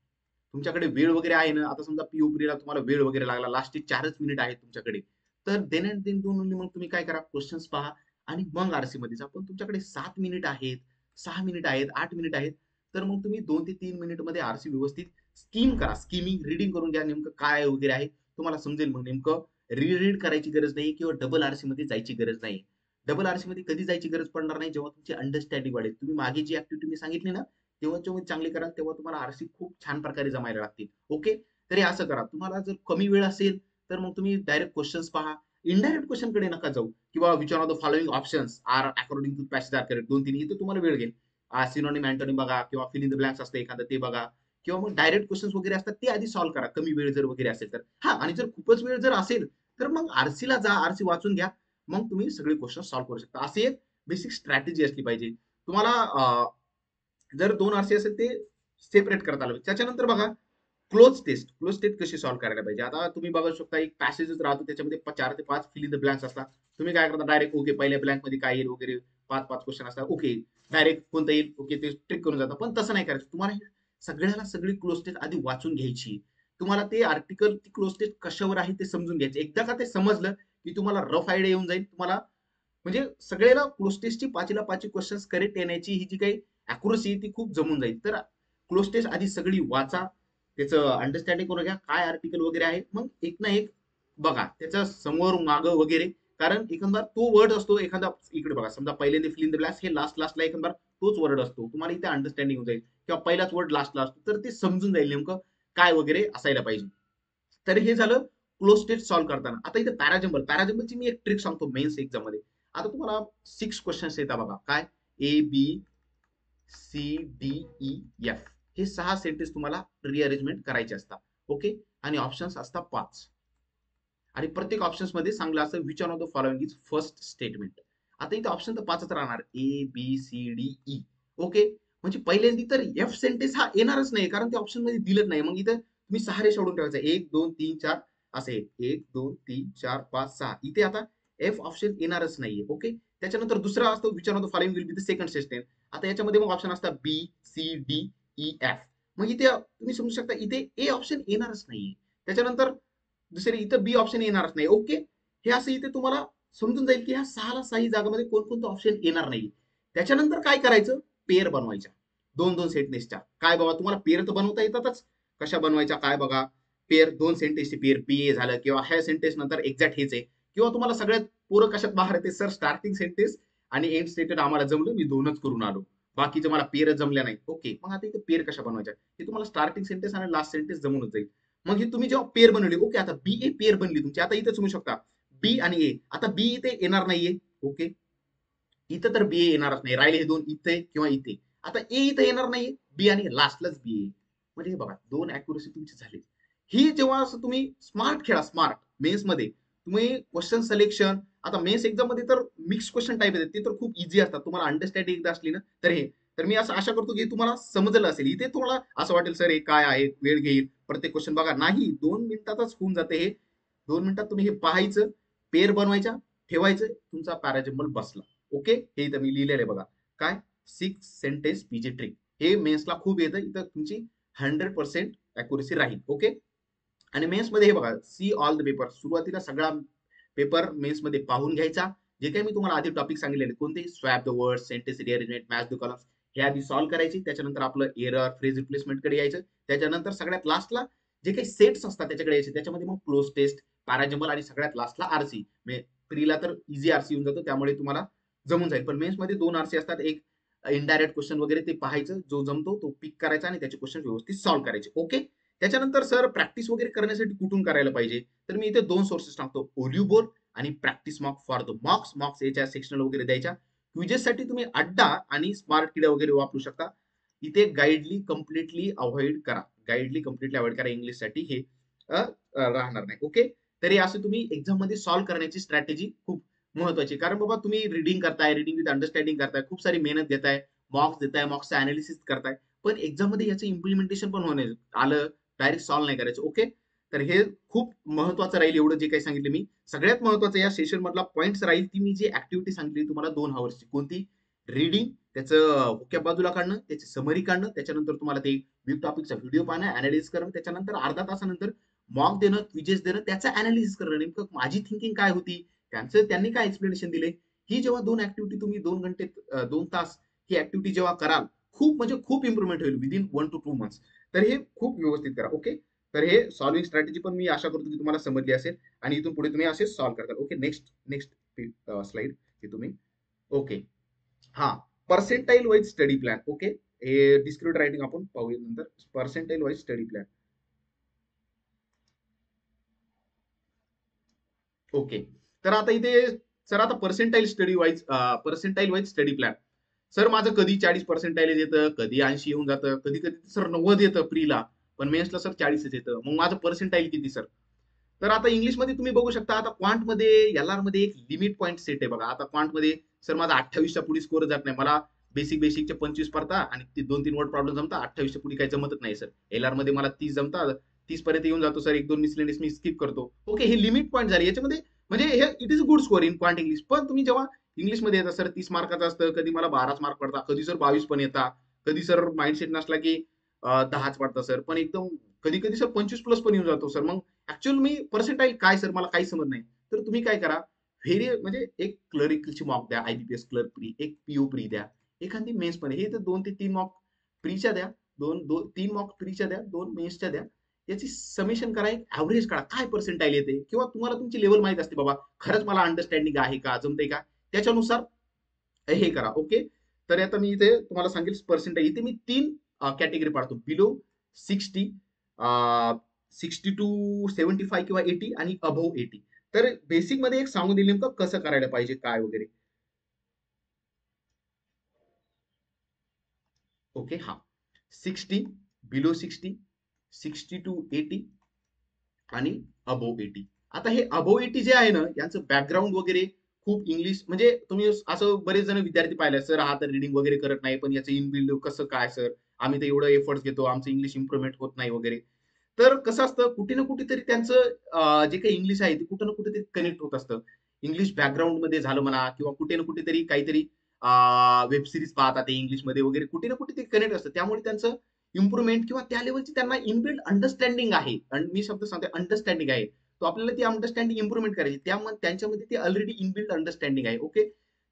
तुमच्याकडे वेळ वगैरे आहे ना, आता समजा पीओपीला तुम्हाला वेळ वगैरे लागला, लास्टचे 4च मिनिट आहेत तुमच्याकडे, तर देन अँड देन दोन मग तुम्ही काय करा, क्वेश्चन्स पहा आणि मग आरसी मध्ये जा. पण तुमच्याकडे 7 मिनिट आहेत, 6 मिनिट आहेत, 8 मिनिट आहेत, तर मग तुम्ही 2 ते 3 मिनिट मध्ये आरसी व्यवस्थित स्कीम करा. स्कीमिंग रीडिंग करून घ्या, नेमकं काय वगैरे आहे तुम्हाला समजेल. मग नेमकं रीड करायची गरज नाही किंवा डबल आरसी मध्ये जायची गरज नाही. डबल आरसी मध्ये कधी जायची गरज पडणार नाही, जेव्हा तुमची अंडरस्टँडिंग वाढेल. तुम्ही मागे जी ऍक्टिव्हिटी मी सांगितली ना, तेव्हा जेव्हा चांगली कराल तेव्हा तुम्हाला आरसी खूप छान प्रकारे जमायला लागतील. ओके. तरी असं करा, तुम्हाला जर कमी वेळ असेल तर मग तुम्ही डायरेक्ट क्वेश्चन्स पहा. इनडायरेक्ट क्वेश्चन कडे नका जाऊ, किंवा which of the following options are according to passage are correct, 2-3 इथे तुम्हाला वेळ घेईल. सिनोनिम अँटोनिम बघा किंवा फिल इन द ब्लँक्स असतं एखादं ते बघा, किंवा मग डायरेक्ट क्वेश्चन्स वगैरे असतात ते आधी सॉल्व्ह करा, कमी वेळ जर वगैरे असेल तर. हा, आणि जर खूपच वेळ जर असेल तर मग आरसीला जा, आरसी वाचून घ्या, मग तुम्ही सगळे क्वेश्चन सॉल्व्ह करू शकता. अशी एक बेसिक स्ट्रॅटेजी असली पाहिजे तुम्हाला. जर दोन आरसी असेल ते सेपरेट करता आलं. त्याच्यानंतर बघा, क्लोज टेस्ट. क्लोज टेस्ट कशी सॉल्व्ह करायला पाहिजे. आता तुम्ही बघू शकता, एक पॅसेजच राहतो, त्याच्यामध्ये 4 ते 5 फिल इन द ब्लँक्स असतात. तुम्ही काय करता, डायरेक्ट ओके पहिल्या ब्लँक मध्ये काय येईल वगैरे, 5-5 क्वेश्चन असतात, ओके डायरेक्ट कोणतं येईल, ओके ते ट्रिक करून जातात. पण तसं नाही करायचं. तुम्हाला सगळ्याला सगळी क्लोज टेस्ट आधी वाचून घ्यायची. तुम्हाला ते आर्टिकल, ती क्लोज टेस्ट कशावर आहे ते समजून घ्यायचे. एकदा का ते समजलं की तुम्हाला रफ आयडिया येऊन जाईल. तुम्हाला म्हणजे सगळ्याला क्लोज टेस्टची 5ला 5 क्वेश्चन्स करेक्ट येण्याची ही जी काही अॅक्युरसी ती खूप जमून जाईल. तर क्लोज टेस्ट आधी सगळी वाचा, त्याचं अंडरस्टँडिंग करून घ्या, काय आर्टिकल वगैरे आहे, मग एक ना एक बघा त्याच्या समोर मागं वगैरे. कारण एखादा तो वर्ड असतो, एखादा इकडे बघा, समजा पहिल्यांदा फिल इन द ब्लँक्स हे लास्टला एखादा तोच वर्ड असतो, तुम्हाला इथे अंडरस्टँडिंग होऊन जाईल, किंवा पहिलाच वर्ड लास्टला असतो, तर ते समजून जाईल नेमकं काय वगैरे असायला पाहिजे. तर हे झालं क्लोज टेस्ट सॉल्व्ह करताना. आता इथे पॅराजंबलची मी एक ट्रिक सांगतो मेन्स एक्झाम मध्ये. आता तुम्हाला 6 क्वेश्चन्स येतात बघा, काय ABCDEF, हे 6 सेंटेन्स तुम्हाला रिअरेंजमेंट करायचे असतात. ओके. आणि ऑप्शन्स असतात 5, आणि प्रत्येक ऑप्शन्स मध्ये सांगलं असं which on off the following is first statement. आता इथे ऑप्शन तर 5च राहणार, ABCDE. ओके. म्हणजे पहिल्यांदा तर एफ सेंटेन्स हा येणारच नाही, कारण ते ऑप्शन मध्ये दिलंच नाही. मग इथे तुम्ही 6 सोडून ठेवायचं, 1 2 3 4 असे, 1 2 3 4 5 6. इथे आता एफ ऑप्शन येणारच नाहीये. ओके. त्याच्यानंतर दुसरा असतो which on off the following will be the second statement. आता याच्यामध्ये मग ऑप्शन असतात BCDEF. मग इथे तुम्ही समजू शकता इथे ए ऑप्शन येणारच नाहीये. त्याच्यानंतर दुसरे इथं बी ऑप्शन येणारच नाही. ओके. हे असं इथे तुम्हाला समजून जाईल की ह्या 6ला 6 जागामध्ये कोणकोणतं ऑप्शन येणार नाही. त्याच्यानंतर काय करायचं, पेअर बनवायच्या, 2-2 सेंटेन्सच्या. काय बाबा, तुम्हाला पेअर तर बनवता येतातच, कशा बनवायच्या काय बघा. पेअर 2 सेंटेन्सची पेअर, PA झालं, किंवा ह्या सेंटेन्स नंतर एक्झॅक्ट हेच आहे, किंवा तुम्हाला सगळ्यात पोरं कशात बाहेर येते, सर स्टार्टिंग सेंटेन्स आणि एंड स्टेटेड आम्हाला जमलं, मी 2च करून आलो, बाकीचे मला पेअर जमल्या नाही. ओके. मग आता इथे पेअर कशा बनवायच्या, हे तुम्हाला स्टार्टिंग सेंटेन्स आणि लास्ट सेंटेन्स जमूनच जाईल. मग ही तुम्ही जेव्हा पेअर बनवली, ओके, आता BA पेअर बनली तुमची. आता इथे समजू शकता बी आणि ए. आता बी इथे येणार नाहीये. ओके. इथं तर BA येणारच नाही, राहिले हे दोन इथे किंवा इथे. आता ए इथे येणार नाहीये, बी आणि लास्टलाच BA. म्हणजे हे बघा, 2 अॅक्युरसी तुमची झाली. ही जेव्हा असं तुम्ही स्मार्ट खेळा, स्मार्ट मेन्स मध्ये तुम्ही क्वेश्चन सिलेक्शन. आता मेन्स एक्झाम मध्ये तर मिक्स क्वेश्चन टाईप येतात, ते तर खूप इझी असतात. तुम्हाला अंडरस्टँडिंग एकदा असली ना, तर हे, तर मी असं आशा करतो की तुम्हाला समजलं असेल. इथे तुम्हाला असं वाटेल सर हे काय आहे, वेळ घेईल प्रत्येक क्वेश्चन बघा, नाही, 2 मिनिटातच होऊन जाते हे. 2 मिनिटात तुम्ही हे पाहायचं, पेअर बनवायच्या, ठेवायचं, तुमचा पॅराजंबल बसला. ओके, हे इथं मी लिहिलेलं आहे बघा. काय 6 सेंटेन्स पीजी ट्रिक, हे मेन्सला खूप येतं. इथं तुमची 100% अॅक्युरेसी राहील. ओके. आणि मेन्समध्ये हे बघा, सी ऑल द पेपर, सुरुवातीला सगळा पेपर मेन्समध्ये पाहून घ्यायचा. जे काही मी तुम्हाला आधी टॉपिक सांगितलेले कोणते, swap the word, sentence rearrangement, match the columns, हे आधी सॉल्व्ह करायची. त्याच्यानंतर आपलं एरर, फ्रेज रिप्लेसमेंट कडे यायचं. त्याच्यानंतर सगळ्यात लास्टला जे काही सेट्स असतात त्याच्याकडे यायचे. त्याच्यामध्ये मग क्लोज टेस्ट, पॅराजंबल आणि सगळ्यात लास्टला आरसी. प्रीला तर इझी आरसी येऊन जातो, त्यामुळे तुम्हाला जमून जाईल. पण मेन्स मध्ये 2 आरसी असतात. एक इनडायरेक्ट क्वेश्चन वगैरे ते पाहायचं, जो जमतो तो पिक करायचा आणि त्याचे क्वेश्चन व्यवस्थित सॉल्व्ह करायचे. ओके. त्याच्यानंतर सर प्रॅक्टिस वगैरे करण्यासाठी कुठून करायला पाहिजे, तर मी इथे 2 सोर्सेस टाकतो, ओल्युबोल आणि प्रॅक्टिस मॉक फॉर द मॉक्स याच्या सेक्शनल वगैरे द्यायच्या. क्विजेससाठी तुम्ही अड्डा आणि स्मार्ट किडा वगैरे वापरू शकता. इथे गाईडली कम्प्लिटली अवॉइड करा. इंग्लिशसाठी हे राहणार नाही. ओके. तरी असं तुम्ही एक्झाम मध्ये सॉल्व्ह करण्याची स्ट्रॅटेजी खूप महत्वाची, कारण बाबा तुम्ही रीडिंग करताय, रीडिंग विथ अंडरस्टँडिंग करताय, खूप सारी मेहनत देताय, मॉक्स देताय, मॉक्सचं अनालिसिस करताय, पण एक्झाम मध्ये याचं इम्प्लिमेंटेशन पण होणे आलं, डायरेक्ट सॉल्व्ह नाही करायचं. ओके. तर हे खूप महत्वाचं राहील. एवढं जे काही सांगितलं मी, सगळ्यात महत्वाचं या सेशन मधला पॉईंट राहील ती मी जी ऍक्टिव्हिटी सांगितली तुम्हाला 2 आवर्सची, कोणती, रीडिंग, त्याचं वोकॅब बाजूला काढणं, त्याची समरी काढणं, त्याच्यानंतर तुम्हाला ते विथ टॉपिकचा व्हिडिओ पाहणं, अनालिसिस करणं, त्याच्यानंतर अर्धा तासानंतर मॉक देणं, क्विजेस देणं, त्याचं अनालिसिस करणं, नेमकं माझी थिंकिंग काय होती, त्यांनी काय एक्सप्लेनेशन दिले. ही जेव्हा 2 ऍक्टिव्हिटी तुम्ही 2 घंटे 2 तास ही ऍक्टिव्हिटी जेव्हा कराल, खूप म्हणजे खूप इम्प्रुव्हमेंट होईल विदिन 1 to 2 मंथ्स. तर हे खूप व्यवस्थित करा. ओके. तर हे सॉल्विंग स्ट्रॅटेजी पण मी आशा करतो की तुम्हाला समजली असेल आणि इथून पुढे तुम्ही असे सॉल्व्ह करता. ओके. नेक्स्ट नेक्स्ट स्लाइड हे तुम्ही. ओके. हा, percentile wise study plan. Okay. हे डिस्क्रिप्ट रायटिंग आपण पाहूया नंतर. Percentile wise study plan. Okay. तर आता इथे सर, आता percentile wise study plan. Sir माझं कधी 40 पर्सेंटाईल येतं, कधी 80 येऊन जातं, कधी कधी सर 90 येतं प्रीला, पण मेन्सला सर 40च येतं. मग माझं पर्सेंटाईल किती सर? तर आता इंग्लिशमध्ये तुम्ही बघू शकता, आता क्वांटमध्ये मध्ये एक लिमिट पॉईंट सेट आहे बघा. आता क्वांटमध्ये सर माझा 28च्या पुढे स्कोर जात नाही. मला बेसिकचे 25 पडता आणि ते 2-3 वर्ड प्रॉब्लेम जमता, 28च्या पुढे काही जमतच नाही सर. एलआर मध्ये मला 30 जमता, 30 पर्यंत येऊन जातो सर. 1-2 मिसलेनियस मी स्किप करतो. ओके, हे लिमिट पॉईंट झाले याच्यामध्ये. म्हणजे हे it is a good score in quant English. पण तुम्ही जेव्हा इंग्लिशमध्ये येतात सर, 30 मार्काचं असतं, कधी मला 12 मार्क पडतात, कधी सर 22 पण येतात, कधी सर माइंडसेट नसला की 10च पडतात सर, पण एकदम कधी कधी सर 25 प्लस पण येऊन जातो सर. मग ऍक्च्युअल मी पर्सेंटाईल काय सर, मला काही समज नाही. तर तुम्ही काय करा, म्हणजे एक क्लरिकलची मॉक द्या, आयबीपीएस क्लर्क प्री, एक पीओ प्री द्या, एखादी मेन्स पण, हे तर 2 ते 3 मॉक प्रीच्या द्या, 3 मॉक प्रीच्या द्या, 2 मेन्सच्या द्या. याची समेशन करा, एक ऍव्हरेज काढा, काय पर्सेंटाईल येते, किंवा तुम्हाला तुमची लेवल माहित असते बाबा, खरंच मला अंडरस्टँडिंग आहे का, जमते का, त्याच्यानुसार हे करा. ओके. तर आता मी इथे तुम्हाला सांगेल पर्सेंटाईल. इथे मी 3 कॅटेगरी पाडतो, बिलो 60, 60 to 75 किंवा 80 आणि अबव्ह 80. तर बेसिक मध्ये एक सांगून दिलं नेमकं कसं करायला पाहिजे, काय वगैरे. ओके. हा, 60, बिलो 60, 60 to 80 आणि अबोव 80. आता हे अबोव 80 जे आहे ना, यांचं बॅकग्राऊंड वगैरे खूप इंग्लिश, म्हणजे तुम्ही असं बरेच जण विद्यार्थी पाहिले, सर हा तर रिडिंग वगैरे करत नाही, पण याचं इनबिल्ड कसं काय सर, आम्ही तर एवढं एफर्ट्स घेतो, आमचं इंग्लिश इम्प्रुव्हमेंट होत नाही वगैरे. तर कसं असतं, कुठे ना कुठेतरी त्यांचं जे काही इंग्लिश आहे ते कुठे ना कुठेतरी कनेक्ट होत असतं. इंग्लिश बॅकग्राऊंड मध्ये झालं म्हणा, किंवा कुठे ना कुठेतरी काहीतरी वेब सिरीज पाहतात ते इंग्लिशमध्ये वगैरे, कुठे ना कुठे ते कनेक्ट असतं. त्यामुळे त्यांचं इम्प्रुव्हमेंट किंवा त्या लेवलची त्यांना इनबिल्ड अंडरस्टँडिंग आहे. आणि मी शब्द सांगते अंडरस्टँडिंग आहे. तो आपल्याला ती अंडरस्टँडिंग इम्प्रुव्हमेंट करायची, त्यामुळे त्यांच्यामध्ये ती ऑलरेडी इनबिल्ड अंडरस्टँडिंग आहे. ओके.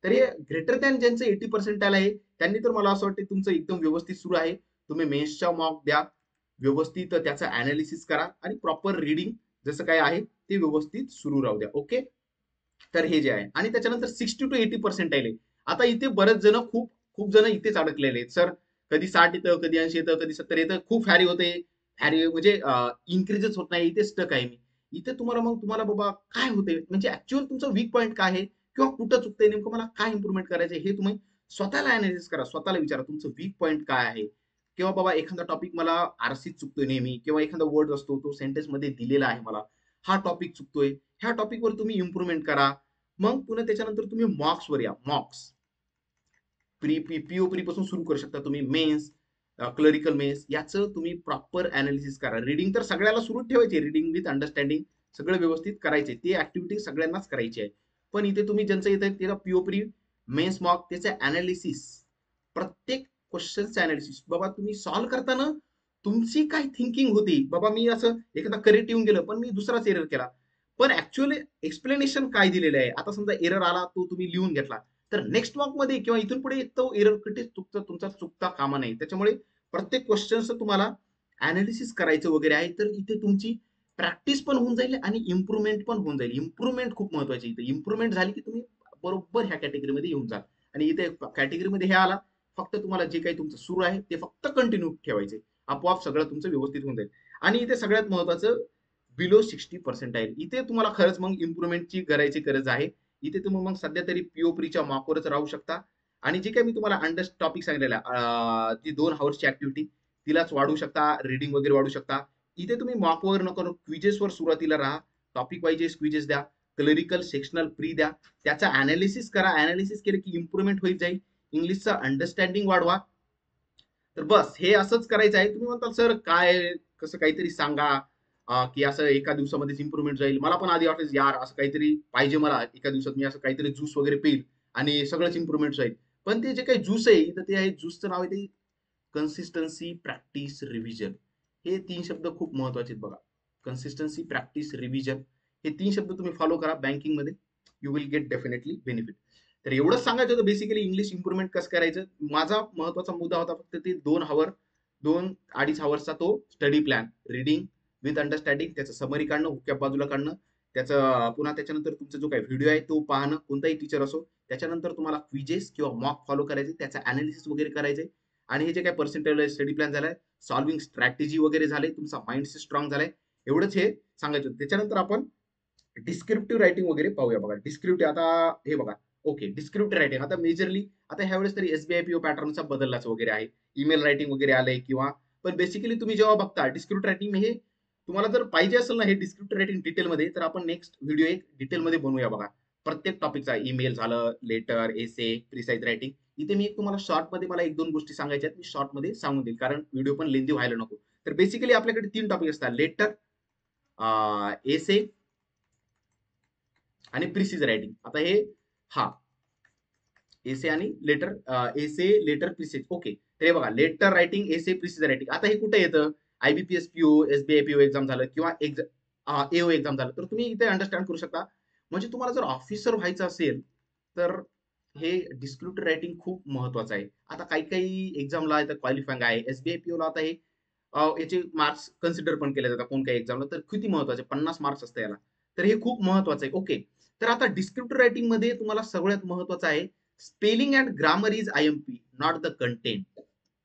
तर हे ग्रेटर दॅन ज्यांचं 80% आहे, त्यांनी तर मला असं वाटतं तुमचं एकदम व्यवस्थित सुरू आहे. तुम्ही मेन्सच्या मॉक द्या, व्यवस्थित त्याचं अनालिसिस करा, आणि प्रॉपर रीडिंग जसं काय आहे ते व्यवस्थित सुरू राहू द्या. ओके. तर हे जे आहे, आणि त्याच्यानंतर 60 to 80% आहे. आता इथे बरेच जण, खूप खूप जण इथेच अडकलेले आहेत सर. कधी 60 येतं, कधी 80 येतं, कधी 70 येतं, खूप हॅरी होते, हॅरी म्हणजे इन्क्रीजच होत नाही, इथे स्टक आहे मी. इथे तुम्हाला बाबा काय होते, म्हणजे ऍक्च्युअल तुमचं वीक पॉईंट काय आहे, किंवा कुठं चुकतंय नेमकं, मला काय इम्प्रुव्हमेंट करायचं हे तुम्ही स्वतःला अनालिसिस करा, स्वतःला विचारा तुमचं वीक पॉईंट काय आहे. किंवा बाबा एखादा टॉपिक मला आरसीत चुकतोय नेहमी, किंवा एखादा वर्ड असतो तो सेंटेन्स मध्ये दिलेला आहे मला, हा टॉपिक चुकतोय, ह्या टॉपिकवर तुम्ही इम्प्रुव्हमेंट करा. मग पुन्हा त्याच्यानंतर तुम्ही मॉक्सवर या. मॉक्स पीओ प्री पासून सुरू करू शकता तुम्ही. मेन्स, क्लरिकल मेन्स, याचं तुम्ही प्रॉपर अनालिसिस करा. रीडिंग तर सगळ्याला सुरू ठेवायची, रीडिंग विथ अंडरस्टँडिंग सगळं व्यवस्थित करायचे, ती ऍक्टिव्हिटी सगळ्यांनाच करायची आहे. पण इथे तुम्ही ज्यांचं येतं त्याला पीओप्री मेन्स मॉक त्याचं अनालिसिस, प्रत्येक क्वेश्चनचं अनालिसिस बाबा तुम्ही सॉल्व्ह करताना तुमची काय थिंकिंग होती बाबा, मी असं एखादा करेक्ट येऊन गेलं पण मी दुसराच एरर केला, पण ऍक्च्युअली एक्सप्लेनेशन काय दिलेलं आहे. आता समजा एरर आला तो तुम्ही लिहून घेतला, तर नेक्स्ट वॉक मध्ये किंवा इथून पुढे तो एरर कुठे तुमचा चुकता कामा नाही. त्याच्यामुळे प्रत्येक क्वेश्चनचं तुम्हाला अनालिसिस करायचं वगैरे आहे, तर इथे तुमची प्रॅक्टिस पण होऊन जाईल आणि इम्प्रुव्हमेंट पण होऊन जाईल. इम्प्रुव्हमेंट खूप महत्वाची. इथे इम्प्रुव्हमेंट झाली की तुम्ही बरोबर ह्या कॅटेगरीमध्ये येऊन जाल. आणि इथे कॅटेगरीमध्ये हे आला, फक्त तुम्हाला जे काही तुमचं सुरू आहे ते फक्त कंटिन्यू ठेवायचे, आपोआप सगळं तुमचं व्यवस्थित होऊन जाईल. आणि इथे सगळ्यात महत्वाचं बिलो 60% इथे तुम्हाला खरंच मग इम्प्रुव्हमेंटची करायची गरज आहे. इथे तुम्ही मग सध्या तरी पीओप्रीच्या मार्कवरच राहू शकता. आणि जे काही मी तुम्हाला अंडर टॉपिक सांगितलेलं ती 2 आवर्सची ऍक्टिव्हिटी तिलाच वाढवू शकता, रिडिंग वगैरे वाढू शकता. इथे तुम्ही मॉकवर नको, क्विजेसवर सुरुवातीला राहा, टॉपिक वाईज क्विजेस द्या, क्लरिकल सेक्शनल प्री द्या, त्याचा अनालिसिस करा. अनालिसिस केलं की इम्प्रुव्हमेंट होईल जाईल. इंग्लिशचा अंडरस्टँडिंग वाढवा. तर बस हे असंच करायचं आहे. तुम्ही म्हणताल सर काय कसं काहीतरी सांगा, की असं एका दिवसामध्येच इम्प्रुव्हमेंट जाईल. मला पण आधी वाटायचं यार असं काहीतरी पाहिजे मला, एका दिवसात मी असं काहीतरी ज्यूस वगैरे पिईल आणि सगळंच इम्प्रुव्हमेंट जाईल. पण ते जे काही ज्यूस आहे तर ते आहे, ज्यूसचं नाव आहे ते कन्सिस्टन्सी, प्रॅक्टिस, रिव्हिजन. हे 3 शब्द खूप महत्वाचे आहेत बघा. कन्सिस्टन्सी, प्रॅक्टिस, रिव्हिजन, हे 3 शब्द तुम्ही फॉलो करा बँकिंगमध्ये, you will get definitely benefit. तर एवढंच सांगायचं होतं बेसिकली इंग्लिश इम्प्रुव्हमेंट कसं करायचं. माझा महत्वाचा मुद्दा होता फक्त ते 2 2.5 आवर्सचा तो study plan, reading with understanding, त्याचं समरी काढणं, हुक्या बाजूला काढणं, त्याचं पुन्हा त्याच्यानंतर तुमचा जो काही व्हिडिओ आहे तो पाहणं, कोणताही टीचर असो. त्याच्यानंतर तुम्हाला क्विजेस किंवा मॉक फॉलो करायचे, त्याचं अनालिसिस वगैरे करायचे. आणि हे जे काही पर्सेंटेज स्टडी प्लॅन झालाय, सॉल्विंग स्ट्रॅटेजी वगैरे झाले, तुमचा माइंडसेट स्ट्रॉंग झालाय, एवढंच हे सांगायचं होतं. त्याच्यानंतर आपण डिस्क्रिप्टिव्ह रायटिंग वगैरे पाहूया बघा. डिस्क्रिप्टिव्ह आता हे बघा, ओके डिस्क्रिप्टिव्ह रायटिंग आता मेजरली आता ह्यावेळेस तरी एसबीआय पीओ पॅटर्नचा बदललाच वगैरे आहे, ईमेल रायटिंग वगैरे आलंय किंवा, पण बेसिकली तुम्ही जेव्हा बघता डिस्क्रिप्टिव्ह रायटिंग हे तुम्हाला जर पाहिजे असेल ना हे डिस्क्रिप्टिव्ह रायटिंग डिटेलमध्ये, तर आपण नेक्स्ट व्हिडिओ एक डिटेलमध्ये बनवूया बघा. प्रत्येक टॉपिकचा ईमेल झालं, लेटर, एसे, प्रिसाईज रायटिंग. इथे मी तुम्हाला शॉर्टमध्ये मला 1-2 गोष्टी सांगायच्या आहेत, मी शॉर्टमध्ये सांगून देईल कारण व्हिडिओ पण लेंदी व्हायला नको. तर बेसिकली आपल्याकडे 3 टॉपिक असतात, लेटर, एसे आणि प्रिसिज रायटिंग. आता हे हा एसे आणि लेटर, एसे लेटर प्रिसिज, ओके. तर हे बघा, लेटर रायटिंग, एसे, प्रिसिज रायटिंग. आता हे कुठे येतं, IBPS PO, SBI PO exam झालं किंवा एओ एक्झाम झालं, तर तुम्ही इथे अंडरस्टँड करू शकता. म्हणजे तुम्हाला जर ऑफिसर व्हायचं असेल तर हे डिस्क्रिप्टिव्ह रायटिंग खूप महत्वाचं आहे. आता काही काही एक्झामला आहे तर क्वालिफाईंग आहे, एसबीआय पीओला आता हे याचे मार्क्स कन्सिडर पण केले जातात कोण काही एक्झामला, तर किती महत्वाचे 50 मार्क्स असते याला. तर हे खूप महत्वाचं आहे. ओके. तर आता डिस्क्रिप्टिव्ह रायटिंग मध्ये तुम्हाला सगळ्यात महत्वाचं आहे spelling and grammar is IMP, not the content.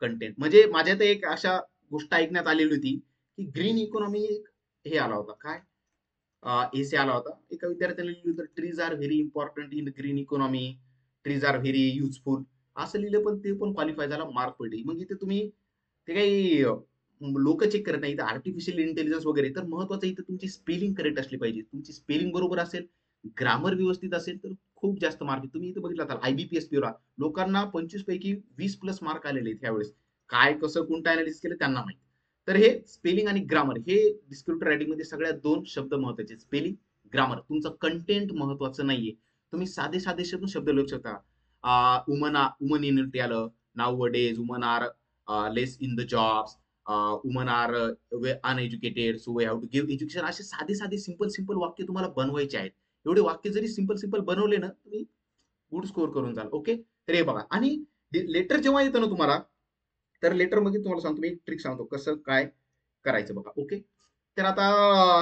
Content म्हणजे माझ्या तर एक अशा गोष्ट ऐकण्यात आलेली होती की ग्रीन इकॉनॉमी एक हे आला होता काय, एसे आला होता, एका विद्यार्थ्याने लिहिलं होतं trees are very important in green economy, trees are very useful, असं लिहिलं, पण ते पण क्वालिफाय झाला, मार्क पडली. मग इथे तुम्ही ते काही लोक चेक करत नाही, आर्टिफिशियल इंटेलिजन्स वगैरे. तर महत्वाचं इथं तुमची स्पेलिंग करेक्ट असली पाहिजे, तुमची स्पेलिंग बरोबर असेल, ग्रामर व्यवस्थित असेल तर खूप जास्त मार्क. तुम्ही इथं बघितलं असाल आयबीपीएस पीओला लोकांना 25 पैकी 20+ मार्क आलेले आहेत यावेळेस. काय कसं कोणतं अनालिसिस केलं त्यांना माहिती. तर हे स्पेलिंग आणि ग्रामर हे डिस्क्रिप्टिव्ह रायटिंग मध्ये सगळ्यात 2 शब्द महत्वाचे, स्पेलिंग, ग्रामर. तुमचं कंटेंट महत्वाचं नाहीये. तुम्ही साधे साधे शब्द लिहू शकता. वुमन इन आलं, nowadays woman are less in the jobs, woman are uneducated so we have to give education. असे साधे साधे सिंपल सिंपल वाक्य तुम्हाला बनवायचे आहेत. एवढे वाक्य जरी सिंपल सिंपल बनवले ना, तुम्ही गुड स्कोर करून जाल. ओके. तर हे बघा. आणि लेटर जेव्हा येतं ना तुम्हाला, तर लेटर मध्ये तुम्हाला सांगतो मी एक ट्रिक सांगतो कसं काय करायचं बघा. ओके. तर आता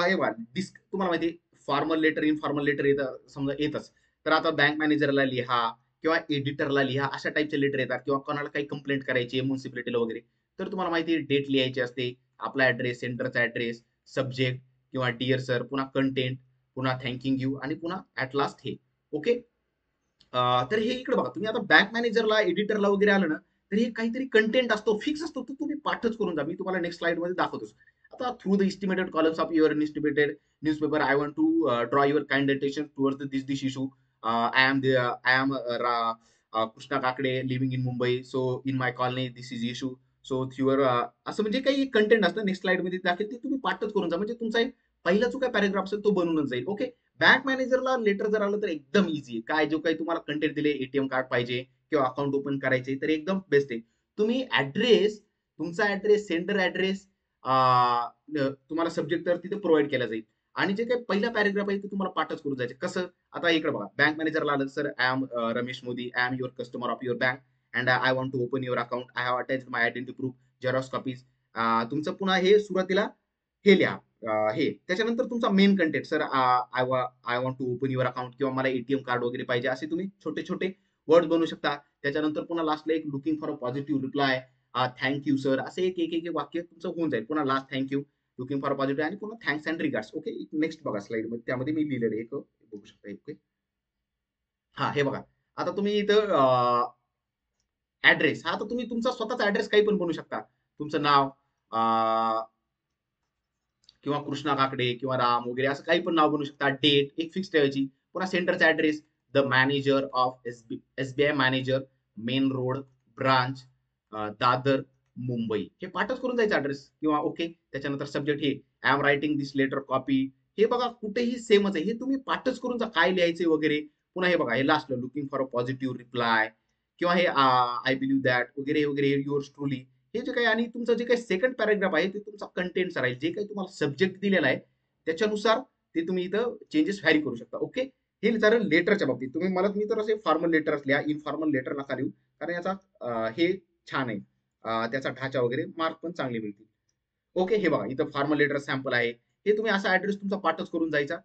हे बघा, तुम्हाला माहिती फॉर्मल लेटर, इनफॉर्मल लेटर येतं समजा येतच. तर आता बँक मॅनेजरला लिहा किंवा एडिटरला लिहा, अशा टाईपचे लेटर येतात, किंवा कोणाला काही कंप्लेंट करायची आहे म्युन्सिपॅलिटीला वगैरे, तर तुम्हाला माहिती डेट लिहायची असते, आपला ऍड्रेस, सेंटरचा ऍड्रेस, सब्जेक्ट किंवा डिअर सर, पुन्हा कंटेंट, पुन्हा थँकिंग यू, आणि पुन्हा ऍट लास्ट हे. ओके. तर हे इकडे बघा, तुम्ही आता बँक मॅनेजरला, एडिटरला वगैरे आलं ना, तर हे काहीतरी कंटेंट असतो, फिक्स असतो, तो तुम्ही पाठच करून जा. मी तुम्हाला नेक्स्ट स्लाइड मध्ये दाखवतोच. आता through the estimated columns of your estimated newspaper I want to draw your kind attention towards this issue. I am Krishna Kakade living in Mumbai, so in my colony this is issue. So your असं म्हणजे काही content असतं next slide मध्ये दाखवेल, ते तुम्ही पाठच करून जा. म्हणजे तुमचा एक पहिला जो काय पॅरेग्राफ असेल तो बनूनच जाईल. ओके. बँक मॅनेजरला लेटर जर आलं तर एकदम इझी. काय जो काही तुम्हाला कंटेंट दिले, एटीएम कार्ड पाहिजे किंवा अकाउंट ओपन करायचे तर एकदम बेस्ट आहे. तुम्ही ऍड्रेस, तुमचा ऍड्रेस, सेंडर ऍड्रेस तुम्हाला सब्जेक्ट तर तिथे प्रोव्हाइड केला जाईल. आणि जे काही पहिला पॅरेग्राफ आहे ते तुम्हाला पाठच करून जायचे. कसं? आता इकडे बघा, बँक मॅनेजरला आलं, sir I am Ramesh Modi, I am your customer of your bank and I want to open your account, I have attach my identity proof, xerox copies. तुमचं पुन्हा हे सुरुवातीला हे लिहा. हे त्याच्यानंतर तुमचा main content, sir I want to open your account किंवा मला एटीएम कार्ड वगैरे पाहिजे, असे तुम्ही छोटे छोटे वर्ड बनवू शकता. त्याच्यानंतर पुन्हा लास्टला एक looking for a positive reply, thank you sir, असे एक एक एक वाक्य तुमचं होऊन जाईल. पुन्हा last thank you, looking for positive आणि पुन्हा thanks and regards. Okay, next बघा स्लाइड मध्ये, त्यामध्ये मी लिहिलेलं एक बघू शकता. ओके, हा हे बघा. आता तुम्ही इथं ऍड्रेस, हा तर तुम्ही तुमचा स्वतःचा ऍड्रेस काही पण बनवू शकता. तुमचं नाव किंवा कृष्णा काकडे किंवा राम वगैरे असं काही पण नाव बनवू शकता. डेट एक फिक्स ठेवायची. पुन्हा सेंटरचा address, the manager of SBI manager, main road, branch, Dadar, Mumbai. हे पाठच करून जायचं ऍड्रेस किंवा ओके. त्याच्यानंतर सब्जेक्ट हे I am writing this letter copy. हे बघा कुठेही सेमच आहे. हे तुम्ही पाठच करून जा काय लिहायचे वगैरे. पुन्हा हे बघा, हे लास्टला looking for a positive reply किंवा हे आय बिलीव्ह दॅट वगैरे वगैरे, युअर्स ट्रुली. हे जे काही, आणि तुमचं जे काही सेकंड पॅराग्राफ आहे ते तुमचा कंटेंट राहील. जे काही तुम्हाला सब्जेक्ट दिलेला आहे त्याच्यानुसार ते तुम्ही इथं चेंजेस व्हॅरी करू शकता. ओके, हे जर लेटरच्या बाबतीत तुम्ही मला, तुम्ही तर असे फॉर्मल लेटर लिहा, इनफॉर्मल लेटर नका लिहू, कारण याचा हे छान आहे. त्याचा ढाचा वगैरे मार्क पण चांगले मिळतील. ओके, हे बघा इथं फॉर्मल लेटर सॅम्पल आहे. हे तुम्ही असा ऍड्रेस तुमचा पाठच करून जायचा.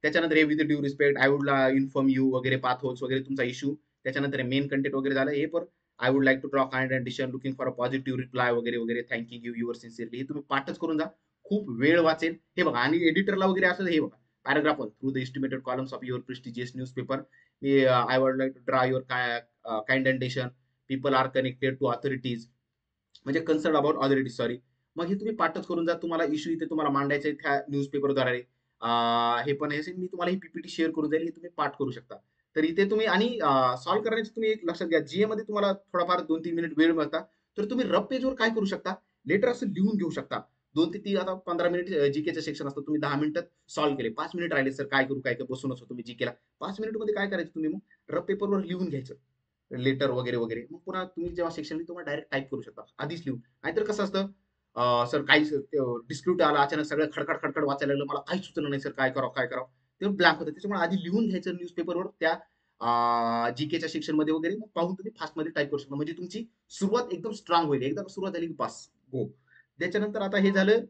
त्याच्यानंतर हे with due respect, I would inform you वगैरे, पाथ होल्स वगैरे तुमचा इश्यू. त्याच्यानंतर मेन कंटेंट वगैरे झालं. हे पण I would like to draw kind attention, looking for a positive reply वगैरे वगैरे, थँकिंग यू युअर सिन्सिअरली. हे तुम्ही पाठच करून जा, खूप वेळ वाचेल. हे बघा, आणि एडिटरला वगैरे असं हे बघा, paragraph one, through the estimated columns of your prestigious newspaper, I would like to draw your kind attention, people are connected to authorities, म्हणजे कन्सर्न अबाउट ऑथॉरिटी, सॉरी. मग हे तुम्ही पाठच करून जा. तुम्हाला इश्यू इथे तुम्हाला मांडायचे त्या न्यूजपेपरद्वारे. हे पण हे मी तुम्हाला ही पीपीटी शेअर करून जाईल, हे तुम्ही पाठ करू शकता. तर इथे तुम्ही, आणि सॉल्व्ह करण्याचे तुम्ही एक लक्षात घ्या, जीए मध्ये तुम्हाला थोडाफार 2-3 मिनिट वेळ मिळता, तर तुम्ही रफ पेजवर काय करू शकता, लेटर असं लिहून घेऊ शकता. 2 ते 3, आता 15 मिनिट जीकेचं सेक्शन असतं, तुम्ही 10 मिनिटात सॉल्व्ह केले. 5 मिनिट राहिले, सर काय करू, काय काय बसूनच होतो मी जीकेला. 5 मिनिट मध्ये काय करायचं, तुम्ही मग रफ पेपरवर लिहून घ्यायचं लेटर वगैरे वगैरे. मग पुन्हा तुम्ही जेव्हा सेक्शन तुम्हाला डायरेक्ट टाईप करू शकता आधीच लिहून. नाहीतर कसं असतं, सर काही डिस्प्यूट आला अचानक, सगळं खडखड खडखड वाचायला लागलं, मला काही सुचलं नाही, सर काय करावं काय करावं, ते ब्लँक होतं. त्याच्यामुळे आधी लिहून घ्यायचं न्यूजपेपरवर त्या जीकेच्या सेक्शन मध्ये वगैरे, मग पाहून तुम्ही फास्ट मध्ये टाईप करू शकता. म्हणजे तुमची सुरुवात एकदम स्ट्रॉंग होईल. एकदा सुरुवात झाली की पास गो. त्याच्यानंतर आता हे झालं,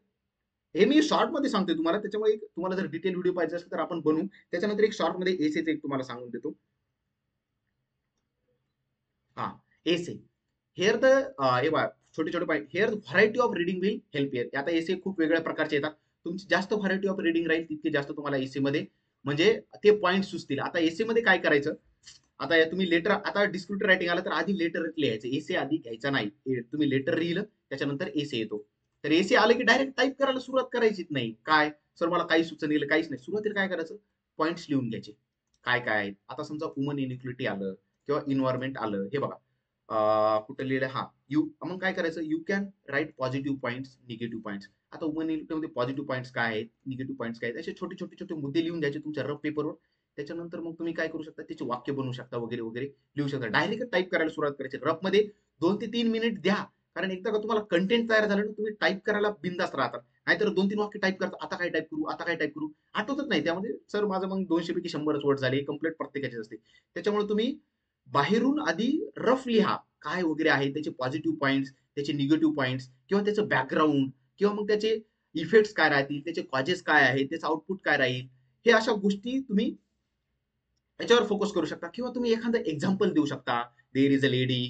हे मी शॉर्ट मध्ये सांगतोय तुम्हाला. त्याच्यामुळे तुम्हाला जर डिटेल व्हिडिओ पाहिजे असेल तर आपण बनवू. त्याच्यानंतर एक शॉर्ट मध्ये एसेच एक तुम्हाला सांगून देतो. हा, एसे, हेअर द, हे बघा छोटे छोटे point, hair variety of reading will help here. आता एसे खूप वेगळ्या प्रकारचे येतात. तुमची जास्त व्हरायटी ऑफ रिडिंग राहील तितके जास्त तुम्हाला एसे मध्ये म्हणजे ते पॉईंट सुचतील. आता एसे मध्ये काय करायचं, आता तुम्ही लेटर, आता डिस्क्रिप्टिव्ह रायटिंग आलं तर आधी लेटर लिहायचं, एसे आधी घ्यायचा नाही. तुम्ही लेटर लिहिलं त्याच्यानंतर एसे येतो. तर एसे आलं की डायरेक्ट टाईप करायला सुरुवात करायचीच नाही. काय, सर मला काही सुचन गेलं, काहीच नाही. सुरुवातीला काय करायचं, पॉईंट्स लिहून घ्यायचे काय काय आहेत. आता समजा वुमन इनइक्वालिटी आलं किंवा इन्व्हायरमेंट आलं, हे बघा कुठं लिहिलं, हा यू, मग काय करायचं, you can write positive points, negative points. आता वुमन मध्ये पॉझिटिव्ह पॉईंट्स काय आहेत, निगेटिव्ह पॉईंट्स काय आहेत, असे छोटे छोटे छोटे मुद्दे लिहून घ्यायचे तुमच्या रफ पेपरवर. त्याच्यानंतर मग तुम्ही काय करू शकता, त्याचे वाक्य बनवू शकता वगैरे वगैरे, लिहू शकता. डायरेक्ट टाईप करायला सुरुवात करायची रफ मध्ये. 2 ते 3 मिनिट द्या, कारण एकदा का तुम्हाला कंटेंट तयार झालं ना, तुम्ही टाईप करायला बिंदास राहतात. नाहीतर 2-3 वाक्य टाईप करता, आता काय टाईप करू, आता काय टाईप करू, आठवतच नाही. त्यामध्ये सर माझं मग 200 पैकी 100च वर्ड झाले, कंप्लीट प्रत्येकाचे असते. त्याच्यामुळे तुम्ही बाहेरून आधी रफ लिहा काय वगैरे आहे, त्याचे पॉझिटिव्ह पॉईंट्स, त्याचे निगेटिव्ह पॉईंट्स, किंवा त्याचं बॅकग्राऊंड, किंवा मग त्याचे इफेक्ट्स काय राहतील, त्याचे कॉजेस काय आहेत, त्याचं आउटपुट काय राहील. हे अशा गोष्टी तुम्ही याच्यावर फोकस करू शकता. किंवा तुम्ही एखादं एक्झाम्पल देऊ शकता, there is a lady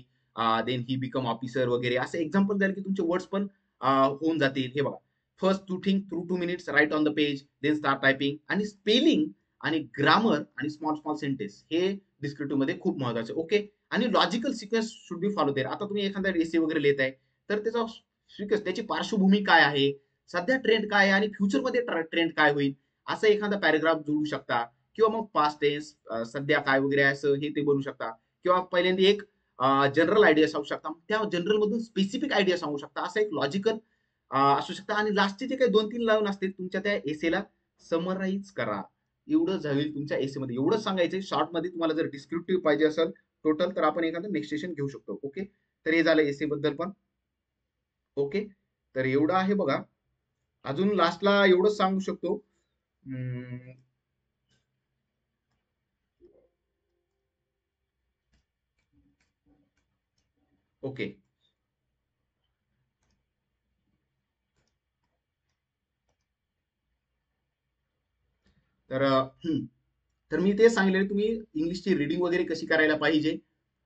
then he become officer वगैरे, असं एक्झाम्पल द्याल की तुमचे वर्ड्स पण होऊन जातील. हे बघा, first to think through 2 minutes, write on the page, then start typing. आणि स्पेलिंग आणि ग्रामर आणि स्मॉल स्मॉल सेंटेन्स हे डिस्क्रिप्टिव्ह मध्ये खूप महत्वाचे. ओके, आणि logical sequence should be follow there. आता तुम्ही एखादा एसे वगैरे लिहित आहे, तर त्याचा सिक्वेन्स, त्याची पार्श्वभूमी काय आहे, सध्या ट्रेंड काय आहे, आणि फ्युचरमध्ये ट्रेंड काय होईल, असं एखादा पॅराग्राफ जोडू शकता. किंवा मग पास्ट टेन्स, सध्या काय वगैरे आहे असं हे ते बनवू शकता. किंवा पहिल्यांदा एक जनरल आयडिया सांगू शकता, त्या जनरल मधून स्पेसिफिक आयडिया सांगू शकता, असं एक लॉजिकल असू शकता. आणि लास्टचे जे काही 2-3 लाईन असतील तुमच्या त्या एसेला समराईज करा. एवढं जाईल तुमच्या एसे मध्ये. एवढंच सांगायचंय शॉर्ट मध्ये. तुम्हाला जर डिस्क्रिप्टिव्ह पाहिजे असेल टोटल, तर आपण एखादं नेक्स्ट सेशन घेऊ शकतो. ओके, तर हे झालं एसे बद्दल पण. ओके, तर एवढं आहे बघा. अजून लास्टला एवढंच सांगू शकतो. ओके, तर तर मी तेच सांगितलं तुम्ही इंग्लिशची रीडिंग वगैरे कशी करायला पाहिजे.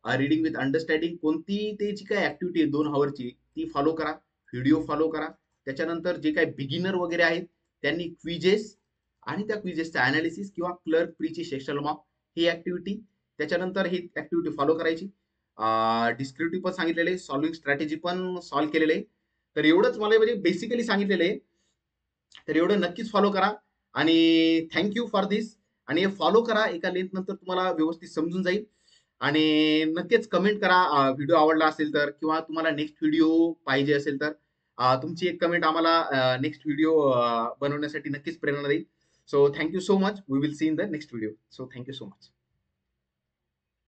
रीडिंग विथ अंडरस्टँडिंग कोणती त्याची काय ऍक्टिव्हिटी आहे 2 आवरची ती फॉलो करा. व्हिडिओ फॉलो करा. त्याच्यानंतर जे काही बिगिनर वगैरे आहेत त्यांनी क्विजेस आणि त्या क्विजेसचं अनालिसिस किंवा क्लर्क प्रीची सेक्शनल मॉक ही ऍक्टिव्हिटी, त्याच्यानंतर ही ऍक्टिव्हिटी फॉलो करायची. डिस्क्रिप्टिव्ह पण सांगितलेले आहे, सॉल्विंग स्ट्रॅटेजी पण सॉल्व्ह केलेले आहे. तर एवढंच मला म्हणजे बेसिकली सांगितलेलं आहे. तर एवढं नक्कीच फॉलो करा. आणि थँक्यू फॉर दिस. आणि हे फॉलो करा, एका लेंथ नंतर तुम्हाला व्यवस्थित समजून जाईल. आणि नक्कीच कमेंट करा व्हिडिओ आवडला असेल तर, किंवा तुम्हाला नेक्स्ट व्हिडिओ पाहिजे असेल तर. तुमची एक कमेंट आम्हाला नेक्स्ट व्हिडिओ बनवण्यासाठी नक्कीच प्रेरणा देईल. So thank you so much. We will see in the next video. So thank you so much.